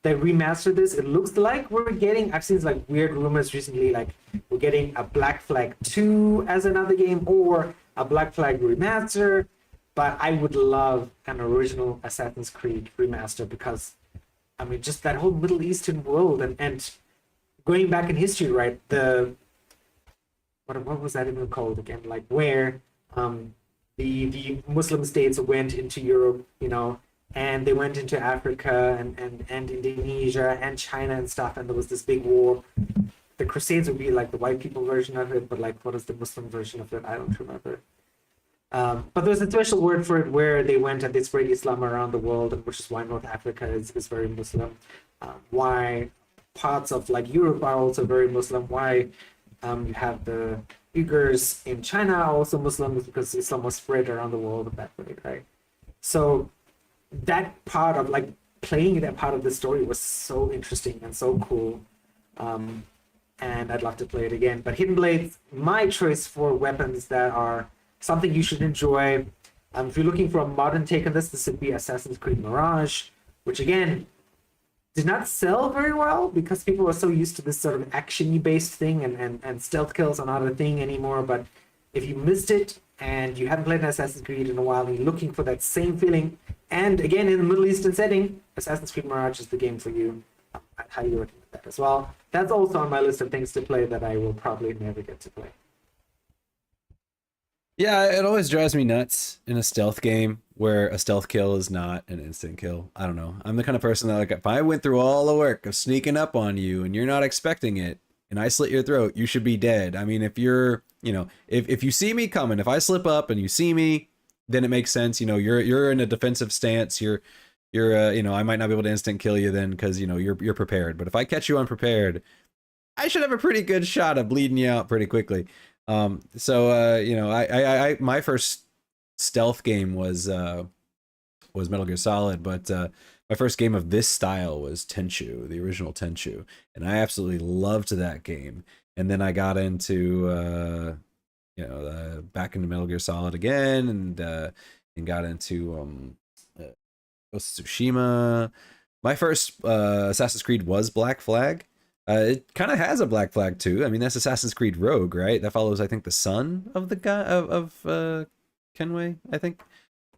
they remaster this. It looks like we're getting, I've seen like weird rumors recently, like we're getting a Black Flag 2 as another game or a Black Flag remaster, but I would love an original Assassin's Creed remaster, because I mean, just that whole Middle Eastern world and going back in history, right? What was that even called again? Like where the Muslim states went into Europe, you know, and they went into Africa and Indonesia and China and stuff, and there was this big war. The Crusades would be like the white people version of it, but like what is the Muslim version of it? I don't remember. But there's a special word for it where they went and they spread Islam around the world, which is why North Africa is very Muslim. Why parts of like Europe are also very Muslim. Why you have the Uyghurs in China are also Muslims, because Islam was spread around the world that way, right? So that part of like playing that part of the story was so interesting and so cool. And I'd love to play it again. But Hidden Blades, my choice for weapons that are something you should enjoy. If you're looking for a modern take on this would be Assassin's Creed Mirage, which again did not sell very well because people were so used to this sort of action-y based thing, and stealth kills are not a thing anymore. But if you missed it and you haven't played an Assassin's Creed in a while and you're looking for that same feeling, and again in the Middle Eastern setting, Assassin's Creed Mirage is the game for you. I'd highly recommend that as well. That's also on my list of things to play that I will probably never get to play. Yeah, it always drives me nuts in a stealth game where a stealth kill is not an instant kill. I don't know. I'm the kind of person that, like, if I went through all the work of sneaking up on you and you're not expecting it and I slit your throat, you should be dead. I mean, if you're, you know, if you see me coming, if I slip up and you see me, then it makes sense. You know, you're in a defensive stance. You're you know, I might not be able to instant kill you then because, you know, you're prepared. But if I catch you unprepared, I should have a pretty good shot of bleeding you out pretty quickly. You know, I my first stealth game was Metal Gear Solid, but my first game of this style was Tenchu, the original Tenchu, and I absolutely loved that game. And then I got into you know, back into Metal Gear Solid again, and got into Ghost of Tsushima. My first Assassin's Creed was Black Flag. It kind of has a Black Flag too. I mean, that's Assassin's Creed Rogue, right? That follows, I think, the son of the guy of Kenway, I think.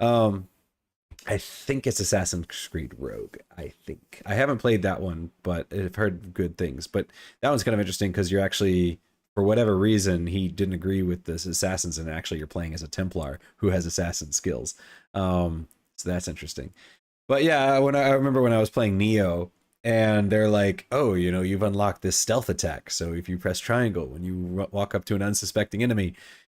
I think it's Assassin's Creed Rogue. I think I haven't played that one, but I've heard good things. But that one's kind of interesting because you're actually, for whatever reason, he didn't agree with this assassins, and actually you're playing as a Templar who has assassin skills. So that's interesting. But yeah, I remember when I was playing Neo, and they're like, oh, you know, you've unlocked this stealth attack. So if you press triangle when you walk up to an unsuspecting enemy,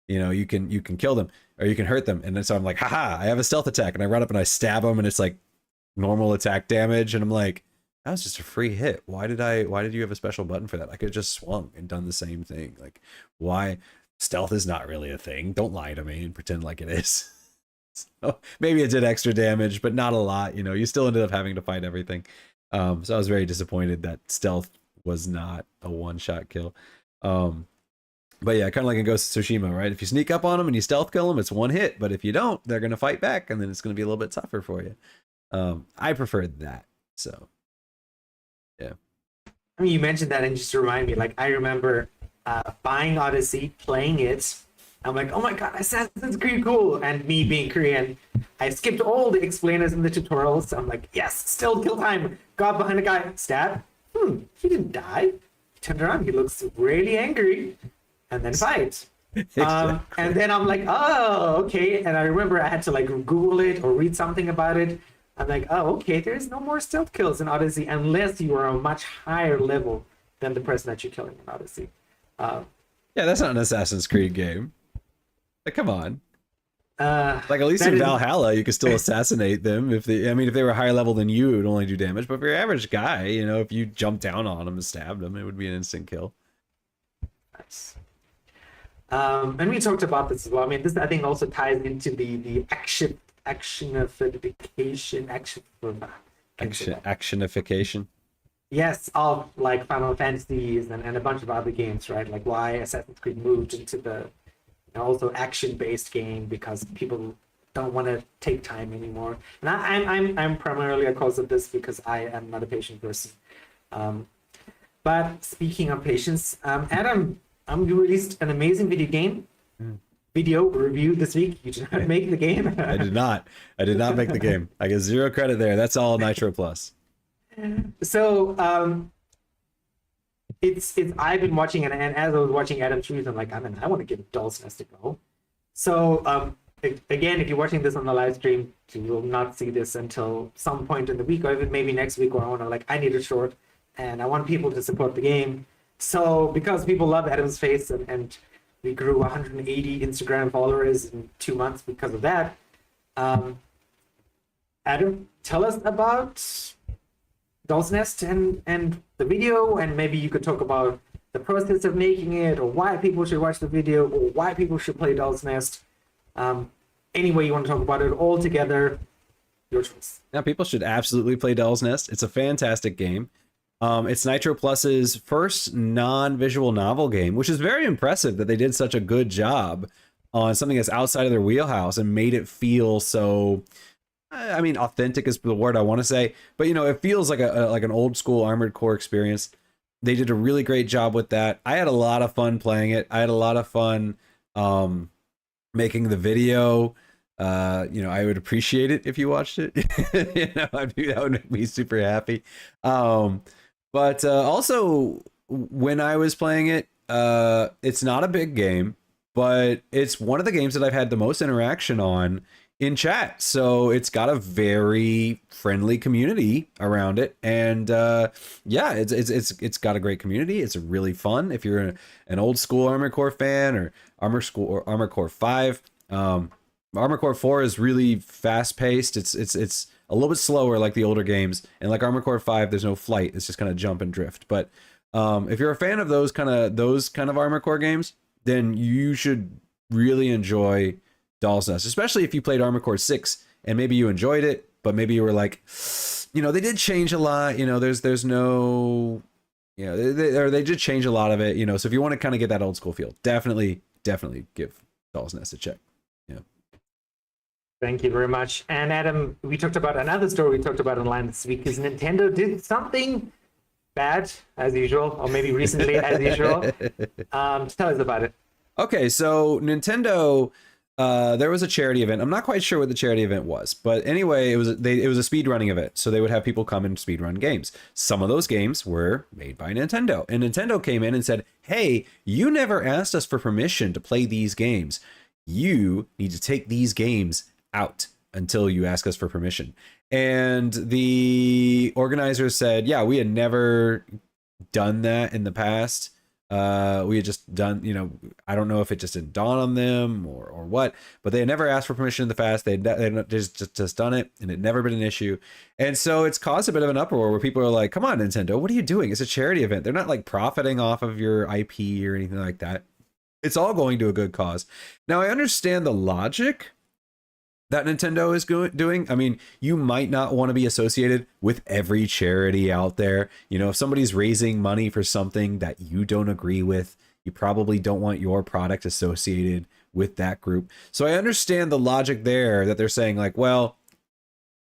you know, you can kill them or you can hurt them. And then so I'm like, haha, I have a stealth attack, and I run up and I stab them, and it's like normal attack damage, and I'm like, that was just a free hit. Why did you have a special button for that? I could have just swung and done the same thing. Like, why? Stealth is not really a thing. Don't lie to me and pretend like it is. So maybe it did extra damage, but not a lot. You know, you still ended up having to fight everything. So I was very disappointed that stealth was not a one-shot kill. But yeah, kind of like in Ghost of Tsushima, right? If you sneak up on them and you stealth kill them, it's one hit. But if you don't, they're going to fight back, and then it's going to be a little bit tougher for you. I preferred that. So, yeah. I mean, you mentioned that and just remind me, like, I remember buying Odyssey, playing it. I'm like, oh my god, Assassin's Creed cool. And me being Korean, I skipped all the explainers in the tutorials. I'm like, yes, still kill time. Got behind a guy, stab. He didn't die. He turned around, he looks really angry, and then fight. Exactly. And then I'm like, oh, okay. And I remember I had to like Google it or read something about it. I'm like, oh, okay, there's no more stealth kills in Odyssey unless you are a much higher level than the person that you're killing in Odyssey. Yeah, that's not an Assassin's Creed game. Like, come on. Like, at least in Valhalla, you could still assassinate them. If they were higher level than you, it would only do damage. But for your average guy, you know, if you jump down on them and stab them, it would be an instant kill. Nice. And we talked about this as well. I mean, this I think also ties into the Actionification. Yes, of like Final Fantasies and a bunch of other games, right? Like why Assassin's Creed moved into the also action-based game, because people don't want to take time anymore. And I'm primarily a cause of this because I am not a patient person. But speaking of patience, Adam, you released an amazing video review this week. You did not make the game. I did not make the game. I get 0 credit there. That's all Nitro Plus. So it's I've been watching it, and as I was watching Adam's reviews, I'm like, I want to give Doll's Nest a go. So again, if you're watching this on the live stream, you will not see this until some point in the week, or even maybe next week, or I want to like, I need a short, and I want people to support the game. So because people love Adam's face, and we grew 180 Instagram followers in 2 months because of that. Adam, tell us about 𝙎𝙪𝙥𝙥𝙦 and the video, and maybe you could talk about the process of making it, or why people should watch the video, or why people should play 𝙎𝙪𝙥𝙥𝙦. Any way you want to talk about it, all together, your choice. Now, people should absolutely play 𝙎𝙪𝙥𝙥𝙦. It's a fantastic game. It's Nitro Plus's first non-visual novel game, which is very impressive that they did such a good job on something that's outside of their wheelhouse and made it feel so, I mean, authentic is the word I want to say, but you know, it feels like an old school Armored Core experience. They did a really great job with that. I had a lot of fun playing it. I had a lot of fun making the video. You know, I would appreciate it if you watched it. You know, that would make me super happy. But also, when I was playing it, it's not a big game, but it's one of the games that I've had the most interaction on in chat. So it's got a very friendly community around it, and yeah, it's got a great community. It's really fun if you're an old school Armored Core fan, or Armored Core 5. Armored Core 4 is really fast paced. It's a little bit slower like the older games, and like Armored Core 5, there's no flight. It's just kind of jump and drift. But if you're a fan of those kind of Armored Core games, then you should really enjoy 𝙎𝙪𝙥𝙥𝙦, especially if you played Armored Core 6 and maybe you enjoyed it, but maybe you were like, you know, they did change a lot. You know, there's no, you know, they did change a lot of it. You know, so if you want to kind of get that old school feel, definitely give 𝙎𝙪𝙥𝙥𝙦 a check. Yeah. Thank you very much. And Adam, we talked about another story we talked about online this week, is Nintendo did something bad as usual, or maybe recently as usual. Tell us about it. Okay, so Nintendo, there was a charity event. I'm not quite sure what the charity event was, but anyway, it was a speedrunning event. So they would have people come and speedrun games. Some of those games were made by Nintendo, and Nintendo came in and said, "Hey, you never asked us for permission to play these games. You need to take these games out until you ask us for permission." And the organizers said, yeah, we had never done that in the past. We had just done, you know, I don't know if it just didn't dawn on them or what, but they had never asked for permission in the past. They'd just done it, and it had never been an issue. And so it's caused a bit of an uproar where people are like, come on, Nintendo, what are you doing? It's a charity event. They're not like profiting off of your IP or anything like that. It's all going to a good cause. Now, I understand the logic that Nintendo is doing. I mean, you might not want to be associated with every charity out there. You know, if somebody's raising money for something that you don't agree with, you probably don't want your product associated with that group. So I understand the logic there, that they're saying like, well,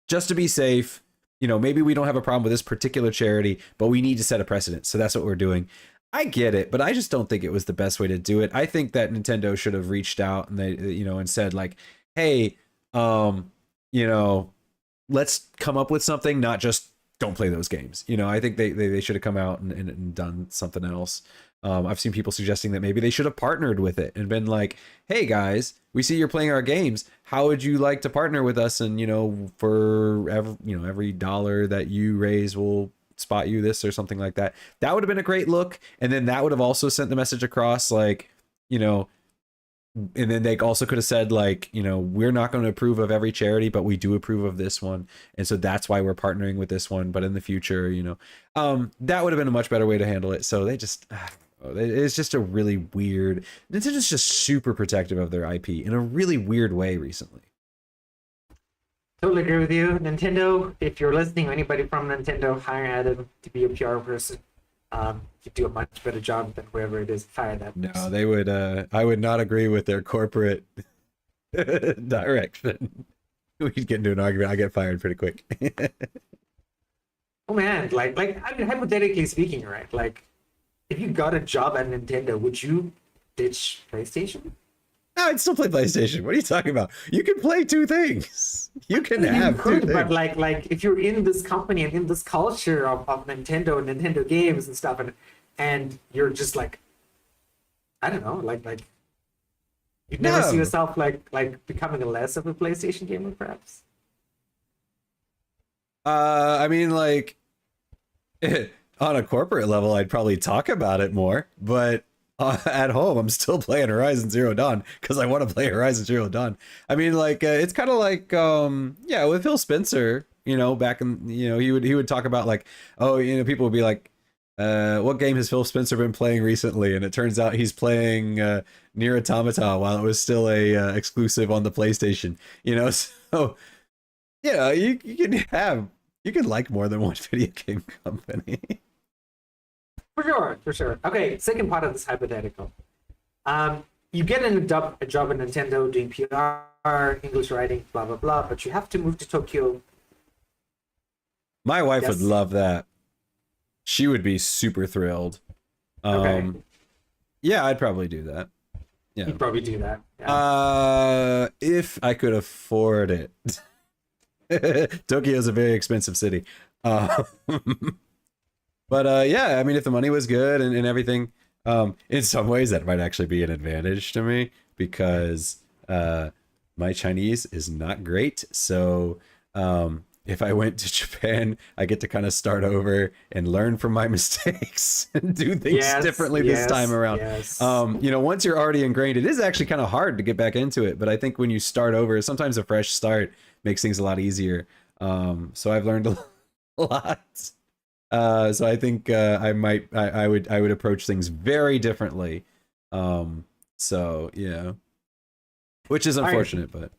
just to be safe, you know, maybe we don't have a problem with this particular charity, but we need to set a precedent. So that's what we're doing. I get it, but I just don't think it was the best way to do it. I think that Nintendo should have reached out and they, you know, and said like, hey, you know, let's come up with something, not just don't play those games. You know, I think they should have come out and done something else. I've seen people suggesting that maybe they should have partnered with it and been like, hey guys, we see you're playing our games. How would you like to partner with us? And, you know, for every dollar that you raise, we'll spot you this or something like that. That would have been a great look. And then that would have also sent the message across, like, you know, and then they also could have said like, you know, we're not going to approve of every charity, but we do approve of this one. And so that's why we're partnering with this one. But in the future, you know, that would have been a much better way to handle it. So they just, it's just a really weird, Nintendo's just super protective of their IP in a really weird way recently. Totally agree with you. Nintendo, if you're listening, or anybody from Nintendo, hire Adam to be a PR person. You do a much better job than whoever it is. Fire that person. No, they would. I would not agree with their corporate direction. We get into an argument, I get fired pretty quick. Oh man, like I mean, hypothetically speaking, right? Like, if you got a job at Nintendo, would you ditch PlayStation? No, I'd still play PlayStation. What are you talking about? You can play two things. You can have two things. But like if you're in this company and in this culture of Nintendo and Nintendo games and stuff, and you're just like, I don't know, like You'd never see No. yourself like becoming less of a PlayStation gamer, perhaps? I mean, like, on a corporate level, I'd probably talk about it more, but at home, I'm still playing Horizon Zero Dawn because I want to play Horizon Zero Dawn. I mean, like, it's kind of like, yeah, with Phil Spencer, you know, back in, you know, he would talk about like, oh, you know, people would be like, what game has Phil Spencer been playing recently? And it turns out he's playing Nier Automata while it was still a exclusive on the PlayStation. You know, so yeah, you can like more than one video game company. For sure, for sure. Okay, second part of this hypothetical. You get a job at Nintendo doing PR, English writing, blah blah blah, but you have to move to Tokyo. My wife Yes. would love that. She would be super thrilled. Okay. Yeah, I'd probably do that. Yeah. You'd probably do that. Yeah. If I could afford it. Tokyo is a very expensive city. But yeah, I mean, if the money was good and everything, in some ways that might actually be an advantage to me because my Chinese is not great. So if I went to Japan, I get to kind of start over and learn from my mistakes and do things differently this time around. Yes. You know, once you're already ingrained, it is actually kind of hard to get back into it. But I think when you start over, sometimes a fresh start makes things a lot easier. So I've learned a lot. So I think I would approach things very differently. So yeah, which is unfortunate, but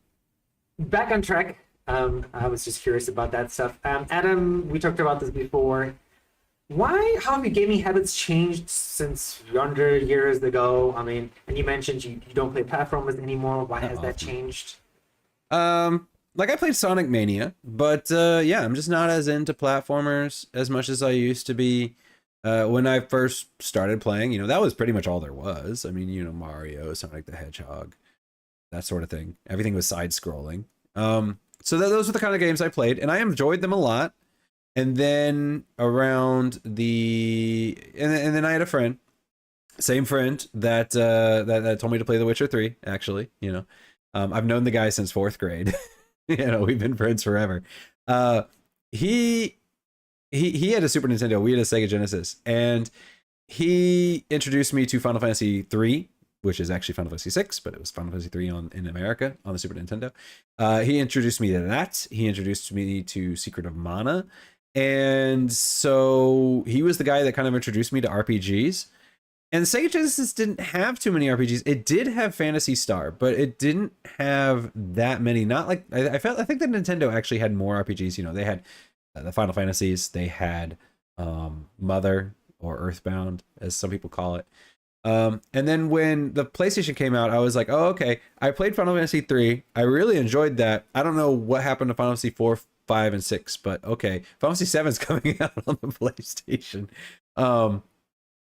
Back on track. I was just curious about that stuff. Adam, we talked about this before. How have your gaming habits changed since yonder years ago? I mean, and you mentioned you don't play platformers anymore. Why has that changed? Like I played Sonic Mania, but yeah, I'm just not as into platformers as much as I used to be. When I first started playing, you know, that was pretty much all there was. I mean, you know, Mario, Sonic the Hedgehog, that sort of thing. Everything was side-scrolling. So those were the kind of games I played, and I enjoyed them a lot. And then around and then I had a friend, same friend that that told me to play The Witcher 3. Actually, you know, I've known the guy since 4th grade. You know, we've been friends forever. He had a Super Nintendo. We had a Sega Genesis, and he introduced me to Final Fantasy 3, which is actually Final Fantasy 6, but it was Final Fantasy 3 in America on the Super Nintendo. He introduced me to that. He introduced me to Secret of Mana. And so he was the guy that kind of introduced me to RPGs. And the Sega Genesis didn't have too many RPGs. It did have Phantasy Star, but it didn't have that many. Not like I think that Nintendo actually had more RPGs. You know, they had the Final Fantasies. They had Mother or Earthbound, as some people call it. And then when the PlayStation came out, I was like, oh, okay. I played Final Fantasy 3. I really enjoyed that. I don't know what happened to Final Fantasy 4, 5, and 6, but okay. Final Fantasy 7 is coming out on the PlayStation.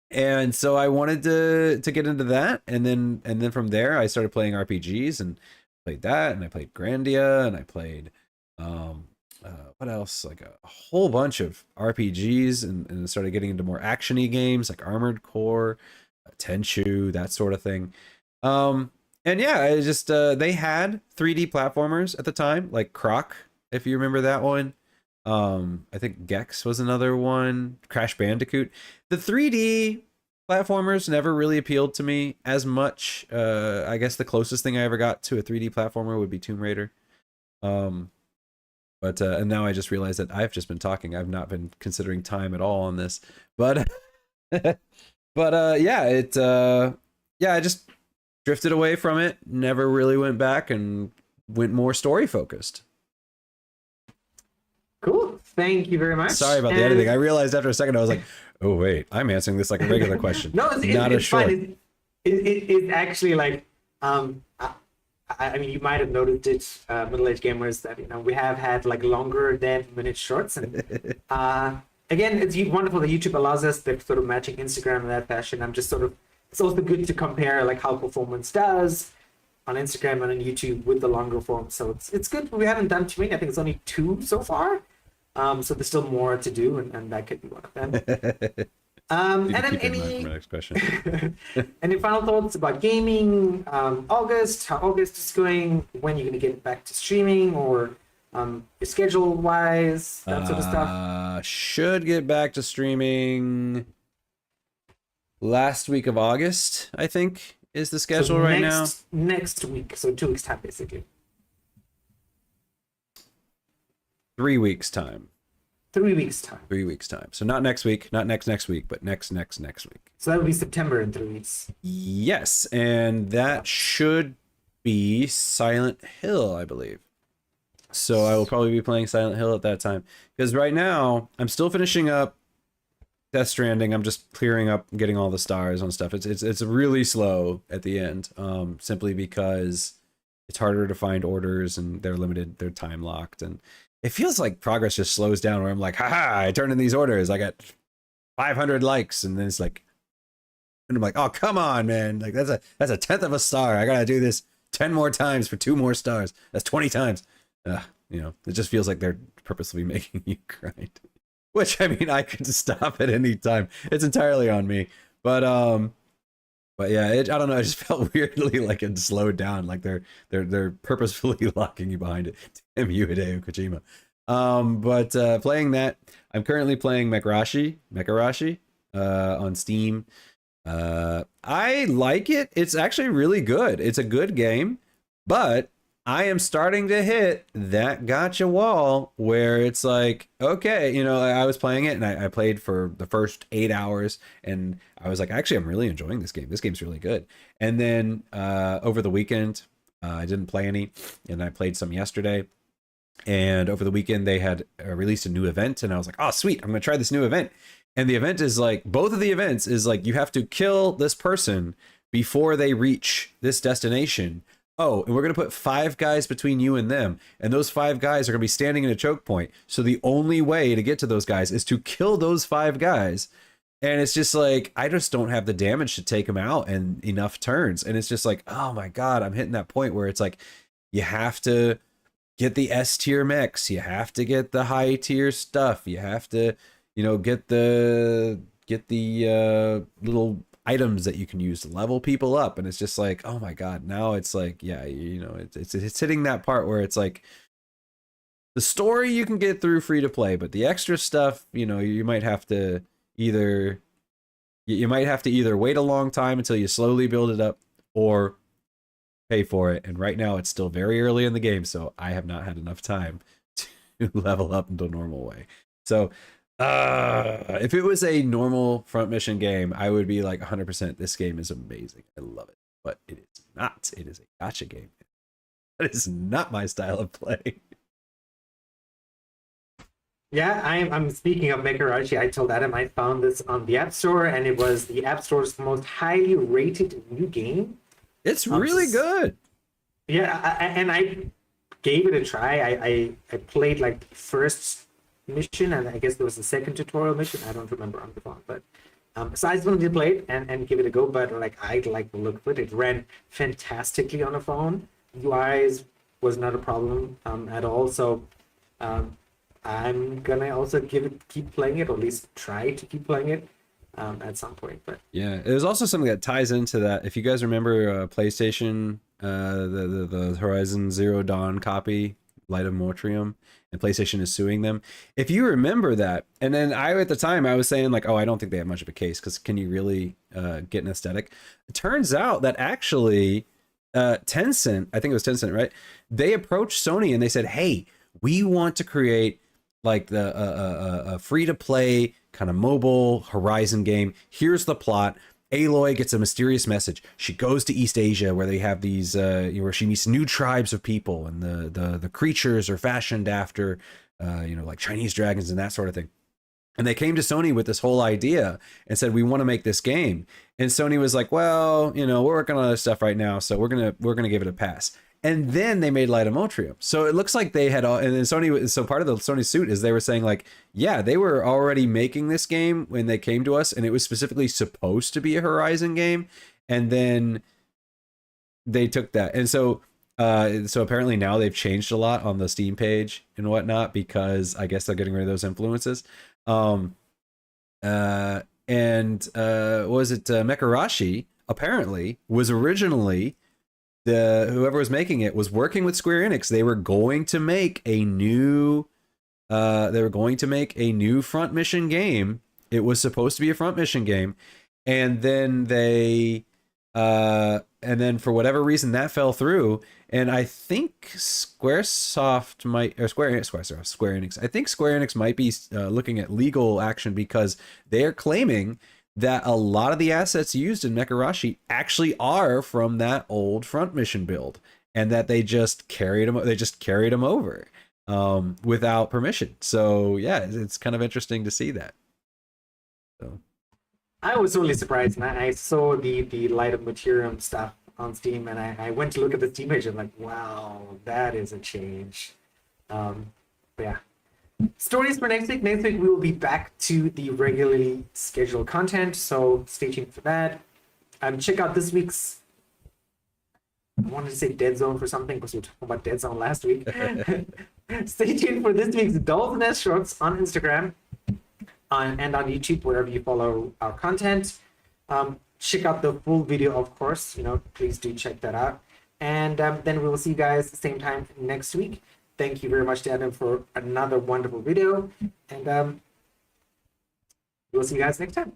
And so I wanted to get into that, and then from there I started playing RPGs and played that, and I played Grandia, and I played what else, like a whole bunch of RPGs, and started getting into more actiony games like Armored Core, Tenchu, that sort of thing. And yeah, I just they had 3D platformers at the time, like Croc, if you remember that one. I think Gex was another one. Crash Bandicoot. The 3D platformers never really appealed to me as much. I guess the closest thing I ever got to a 3D platformer would be Tomb Raider. But and now I just realized that I've just been talking. I've not been considering time at all on this. But but yeah, I just drifted away from it. Never really went back and went more story focused. Cool. Thank you very much. Sorry about the editing. I realized after a second, I was like, oh, wait, I'm answering this like a regular question. No, it's short. fine. It's actually like, I mean, you might have noticed it, middle-aged gamers, that, you know, we have had like longer than minute shorts. And again, it's wonderful that YouTube allows us the sort of matching Instagram in that fashion. It's also good to compare like how performance does on Instagram and on YouTube with the longer form. So it's good. We haven't done too many. I think it's only 2 so far. So there's still more to do, and that could be one of them. And You can then keep it in mind for my next question. any final thoughts about gaming? August, how August is going? When you're gonna get back to streaming, or schedule wise, that sort of stuff. Should get back to streaming last week of August, I think, is the schedule So right now. next week, so 2 weeks time basically. 3 weeks time. 3 weeks time. 3 weeks time. So not next week, not next week, but next week. So that would be September in 3 weeks. Yes, and that should be Silent Hill, I believe. So I will probably be playing Silent Hill at that time. Because right now, I'm still finishing up Death Stranding. I'm just clearing up and getting all the stars on stuff. It's really slow at the end, simply because it's harder to find orders and they're limited, they're time locked, and it feels like progress just slows down where I'm like, haha, I turned in these orders, I got 500 likes, and then it's like, and I'm like, oh, come on, man, like that's a tenth of a star. I gotta do this 10 more times for 2 more stars. That's 20 times. You know, it just feels like they're purposely making you grind. Which, I mean, I could stop at any time. It's entirely on me. But yeah, I don't know. I just felt weirdly like it slowed down. Like they're purposefully locking you behind it. Damn you, Hideo Kojima. But playing that, I'm currently playing Mekarashi on Steam. I like it. It's actually really good. It's a good game, but I am starting to hit that gotcha wall where it's like, okay, you know, I was playing it and I played for the first 8 hours and I was like, actually, I'm really enjoying this game. This game's really good. And then over the weekend, I didn't play any and I played some yesterday. And over the weekend, they had released a new event and I was like, oh, sweet, I'm going to try this new event. And the event is like, both of the events is like, you have to kill this person before they reach this destination. Oh, and we're going to put 5 guys between you and them. And those 5 guys are going to be standing in a choke point. So the only way to get to those guys is to kill those 5 guys. And it's just like, I just don't have the damage to take them out in enough turns. And it's just like, oh my God, I'm hitting that point where it's like, you have to get the S tier mechs. You have to get the high tier stuff. You have to, you know, get the little items that you can use to level people up. And it's just like, oh my God, now it's like, yeah, you know, it's hitting that part where it's like the story you can get through free to play, but the extra stuff, you know, you might have to either wait a long time until you slowly build it up or pay for it. And right now it's still very early in the game, so I have not had enough time to level up into a normal way. So if it was a normal front mission game, I would be like 100%. This game is amazing. I love it. But it is not. It is a gacha game. That is not my style of play. Yeah, I'm speaking of Mekarashi. I told Adam I found this on the App Store, and it was the App Store's most highly rated new game. It's really good. Yeah, and I gave it a try. I played like the first mission, and I guess there was a second tutorial mission. I don't remember on the phone, but so I just wanted to play it and give it a go. But like I like the look of it. It ran fantastically on a phone. UI was not a problem at all. So I'm gonna also keep playing it, or at least try to keep playing it at some point. But yeah, there's also something that ties into that. If you guys remember PlayStation, the Horizon Zero Dawn copy, Light of Motrium, and PlayStation is suing them. If you remember that, and then at the time I was saying like, oh, I don't think they have much of a case because can you really get an aesthetic? It turns out that actually Tencent, I think it was Tencent, right? They approached Sony and they said, hey, we want to create like a free-to-play kind of mobile Horizon game. Here's the plot. Aloy gets a mysterious message. She goes to East Asia where they have these, where she meets new tribes of people, and the creatures are fashioned after, like Chinese dragons and that sort of thing. And they came to Sony with this whole idea and said, we want to make this game. And Sony was like, well, we're working on other stuff right now, so we're gonna give it a pass. And then they made Light of Motrium. So it looks like they had all, and then Sony, so part of the Sony suit is they were saying like, yeah, they were already making this game when they came to us, and it was specifically supposed to be a Horizon game. And then they took that. And so apparently now they've changed a lot on the Steam page and whatnot, because I guess they're getting rid of those influences. And was it Mekarashi apparently was originally whoever was making it was working with Square Enix. They were going to make a new front mission game. It was supposed to be a front mission game, and then for whatever reason that fell through. And I think Square Enix. I think Square Enix might be looking at legal action because they are claiming that a lot of the assets used in Mekarashi actually are from that old front mission build, and that they just carried them over without permission. So yeah, it's kind of interesting to see that. So I was really surprised, and I saw the Light of Materium stuff on Steam, and I went to look at the Steam page, and I'm like, wow, that is a change. But yeah. Stories for next week. Next week we will be back to the regularly scheduled content, so stay tuned for that. Check out this week's, I wanted to say Dead Zone for something because we were talking about Dead Zone last week. Stay tuned for this week's Ďaľ's Nest Shorts on Instagram and on YouTube, wherever you follow our content. Check out the full video, of course. Please do check that out. And then we will see you guys the same time next week. Thank you very much to Adam for another wonderful video. And we'll see you guys next time.